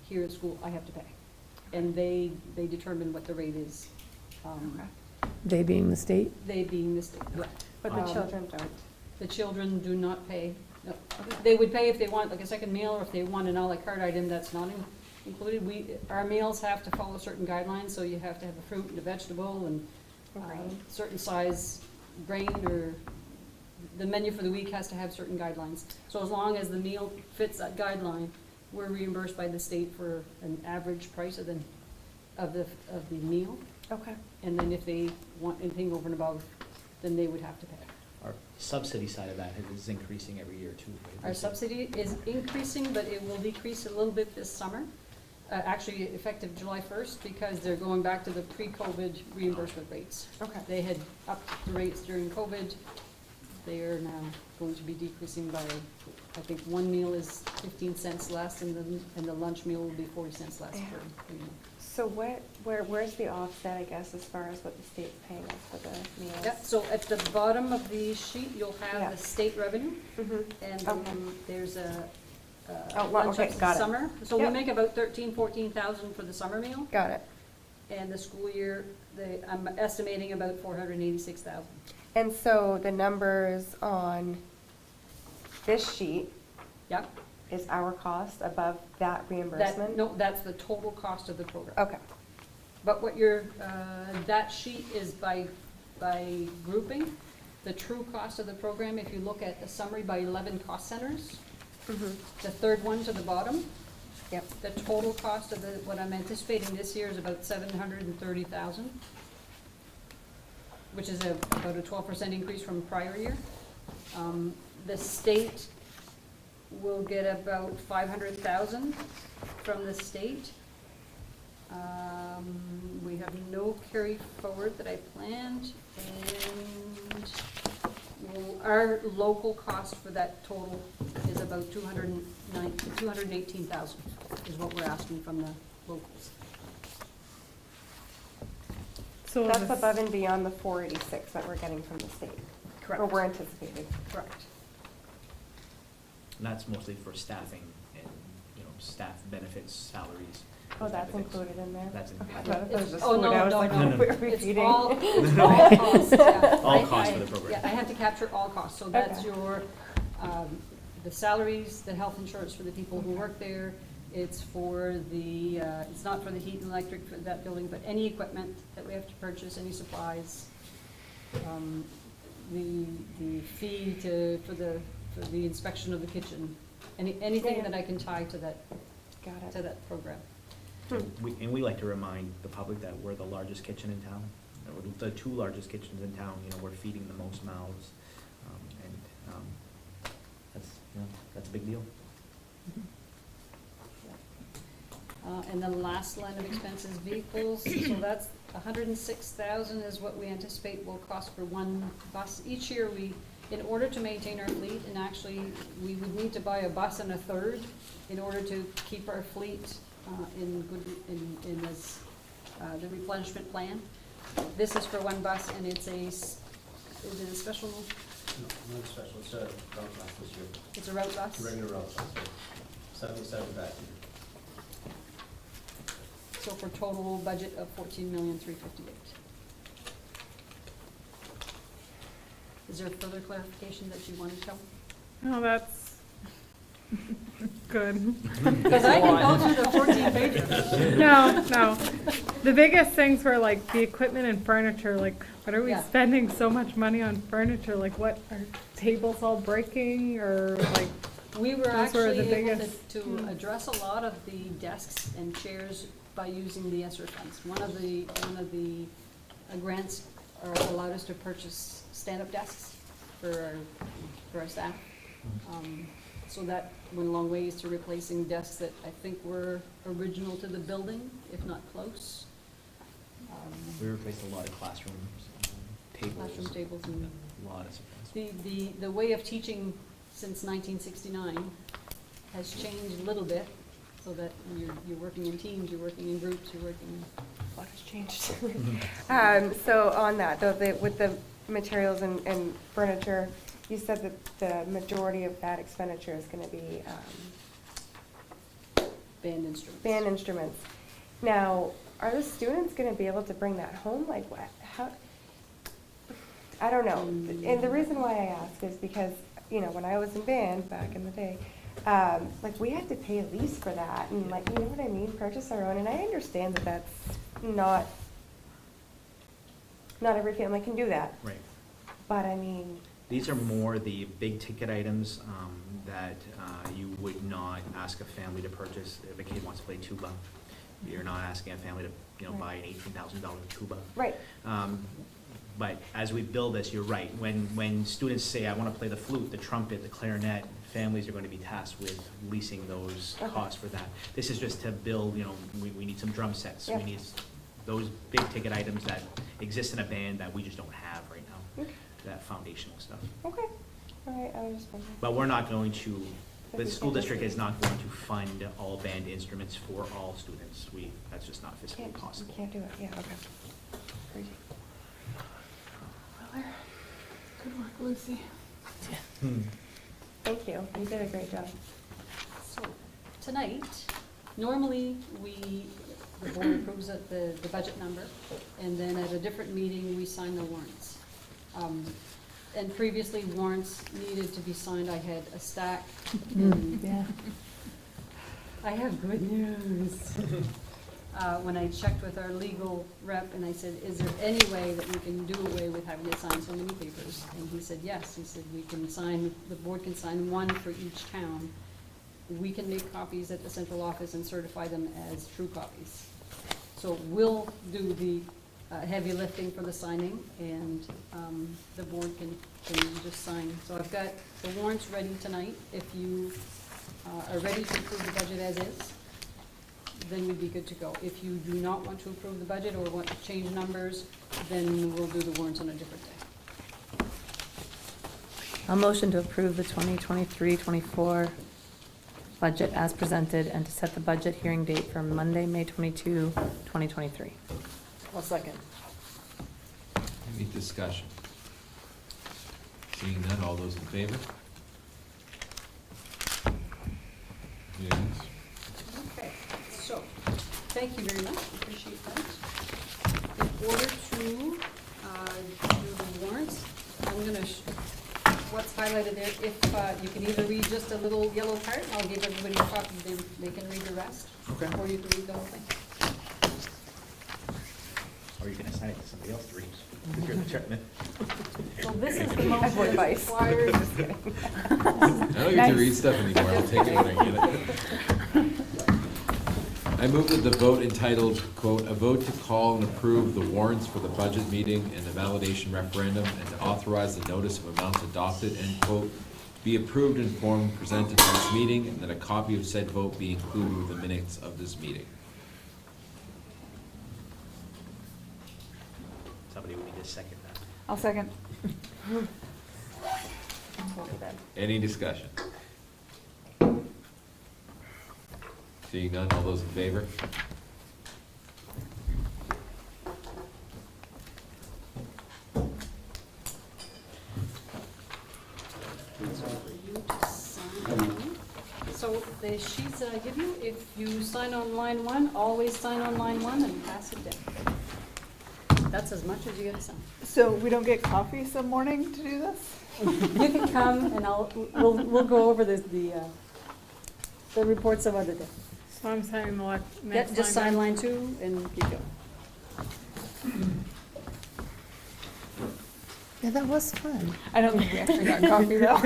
here at school, I have to pay. And they determine what the rate is. They being the state? They being the state, yeah. But the children don't? The children do not pay. No. They would pay if they want like a second meal, or if they want an a la carte item that's not included. Our meals have to follow certain guidelines, so you have to have a fruit and a vegetable and certain size grain, or the menu for the week has to have certain guidelines. So as long as the meal fits that guideline, we're reimbursed by the state for an average price of the meal. Okay. And then if they want anything over and above, then they would have to pay. Our subsidy side of that is increasing every year too. Right? Our subsidy is increasing, but it will decrease a little bit this summer. Actually effective July 1st, because they're going back to the pre-COVID reimbursement rates. Okay. They had upped the rates during COVID. They are now going to be decreasing by, I think one meal is 15 cents less, and the lunch meal will be 40 cents less per meal. So where's the offset, I guess, as far as what the state's paying us for the meals? Yep, so at the bottom of the sheet, you'll have the state revenue, and there's a lunch up to summer. So we make about 14,000 for the summer meal. Got it. And the school year, I'm estimating about 486,000. And so the numbers on this sheet is our cost above that reimbursement? No, that's the total cost of the program. Okay. But what that sheet is by grouping. The true cost of the program, if you look at the summary by 11 cost centers, the third one to the bottom, the total cost of what I'm anticipating this year is about 730,000, which is about a 12% increase from prior year. The state we'll get about 500,000 from the state. We have no carry forward that I planned, and our local cost for that total is about 218,000 is what we're asking from the locals. So That's above and beyond the 486 that we're getting from the state. Correct. Or we're anticipating. Correct. And that's mostly for staffing and, staff benefits, salaries. Oh, those type that's of things. included in there? That's I included. thought it was just Oh, food. no, I was no, like, no. what are we It's feeding? all costs, yeah. All costs for the program. Yeah, I have to capture all costs, so that's Okay. your, the salaries, the health insurance for the people who work there. It's for the, it's not for the heat and electric for that building, but any equipment that we have to purchase, any supplies. The fee for the inspection of the kitchen, anything Yeah. that I can tie to that, Got it. to that program. And we like to remind the public that we're the largest kitchen in town. We're the two largest kitchens in town, we're feeding the most mouths. And that's a big deal. And the last line of expenses, vehicles, so that's 106,000 is what we anticipate will cost for one bus. Each year in order to maintain our fleet, and actually, we would need to buy a bus and a third in order to keep our fleet in the replenishment plan. This is for one bus, and is it a special? No, not special, it's a route bus this year. It's a route bus? Regular route bus, 77 back. So for total budget of 14,358,000. Is there further clarification that you wanted to tell? Oh, that's good. Because I can go through the 14 pages. No. The biggest things were like the equipment and furniture, like what are we Yeah. spending so much money on furniture? Like what, are tables all breaking or like, We were Those were actually the able biggest- to address a lot of the desks and chairs by using the ESSER funds. One of the grants allowed us to purchase stand-up desks for our staff. So that went a long ways to replacing desks that I think were original to the building, if not close. We replaced a lot of classroom tables. Classroom tables and A lot of supplies. the way of teaching since 1969 has changed a little bit, so that you're working in teams, you're working in groups, you're working. A lot has changed. So on that, though, with the materials and furniture, you said that the majority of that expenditure is gonna be Band instruments. band instruments. Now, are the students gonna be able to bring that home? Like, what, how? I don't know. And the reason why I ask is because, when I was in band back in the day, like, we had to pay a lease for that, and like, you know what I mean, purchase our own, and I understand that that's not every family can do that, Right. but I mean, These are more the big ticket items that you would not ask a family to purchase if a kid wants to play tuba. You're not asking a family to, Right. buy an $18,000 tuba. right, But as we build this, you're right. When students say, I want to play the flute, the trumpet, the clarinet, families are going to be tasked with leasing those Okay. costs for that. This is just to build, we need some drum sets. Yeah. We need those big ticket items that exist in a band that we just don't have right now, okay, that foundational stuff. all right, I was just wondering. But we're not going to, the school district is not going to fund all band instruments for all students. That's just not fiscally possible. Can't do it, yeah, okay. Crazy. Good work, Lucy. Thank you, you did a great job. So, tonight, normally, the board approves the budget number, and then at a different meeting, we sign the warrants. And previously, warrants needed to be signed, I had a stack. and Yeah. I have good news. When I checked with our legal rep, and I said, is there any way that we can do away with having to sign so many papers? And he said, yes. He said, the board can sign one for each town. We can make copies at the central office and certify them as true copies. So we'll do the heavy lifting for the signing, and the board can just sign. So I've got the warrants ready tonight. If you are ready to approve the budget as is, then we'd be good to go. If you do not want to approve the budget or want to change numbers, then we'll do the warrants on a different day. I'll motion to approve the 2023-24 budget as presented and to set the budget hearing date for Monday, May 22, 2023. One second. Any discussion? Seeing none, all those in favor? Yes. Okay, so, thank you very much, appreciate that. In order to do the warrants, I'm gonna, what's highlighted there, if you can either read just a little yellow part, I'll give everybody a copy, they can read the rest. Okay. Or you can read the whole thing. Or you can assign it to somebody else to read, because you're the chairman. So this is the most Advice. required. I don't get to read stuff anymore, I'll take it when I get it. I move that the vote entitled, quote, "A vote to call and approve the warrants for the budget meeting and the validation referendum and to authorize the notice of amounts adopted," end quote, "be approved in form presented to this meeting, and that a copy of said vote be included with the minutes of this meeting." Somebody would need to second that. I'll second. Any discussion? Seeing none, all those in favor? So the sheets that I give you, if you sign on line one, always sign on line one and pass it down. That's as much as you get to sign. So we don't get coffee some morning to do this? You can come and we'll go over the reports some other day. So I'm signing the Yeah, next line. just sign line two and keep going. Yeah, that was fun. I don't think we actually got coffee though.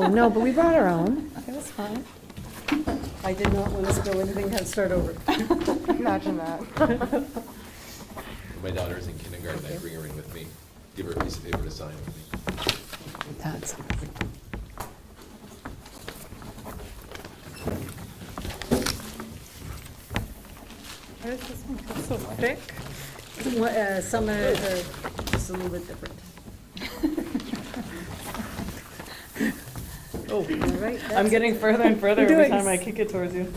No, but we brought our own. It was fun. I did not want us to go anything, had to start over. Imagine that. My daughter's in kindergarten, I bring her in with me, give her a piece of paper to sign with me. That's Why does this one feel so thick? Some are just a little bit different. Oh, All right, I'm that's getting it. further and further You're every doing time I kick it towards you.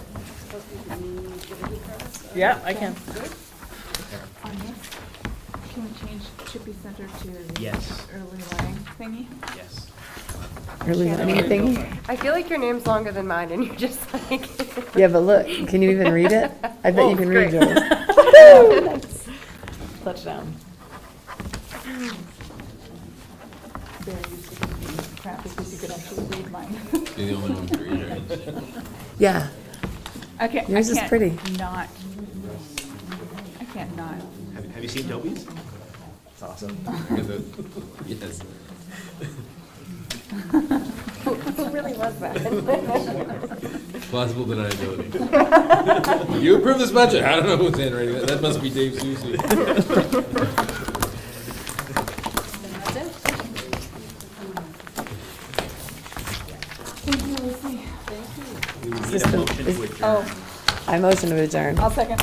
Supposed to be give a good premise? Yeah, I can. Good. On this, can we change Chippy Center to the Yes. early learning thingy? Yes. Really anything? I feel like your name's longer than mine and you're just like. Yeah, but look, can you even read it? I bet you can read great. yours. Nice. Touchdown. Very useful. Crap, because you could actually read mine. You're the only one who can read it. Yeah, Okay, Yours is pretty. Not. I can't not. Have you seen Toby's? It's awesome. Yes. Who really was that? Plausible deniability. You approve this budget, I don't know who's handwriting that, that must be Dave Susie. Then that's it. Thank you, Lucy. We would need a System motion is- to adjourn. I motion to adjourn. I'll second.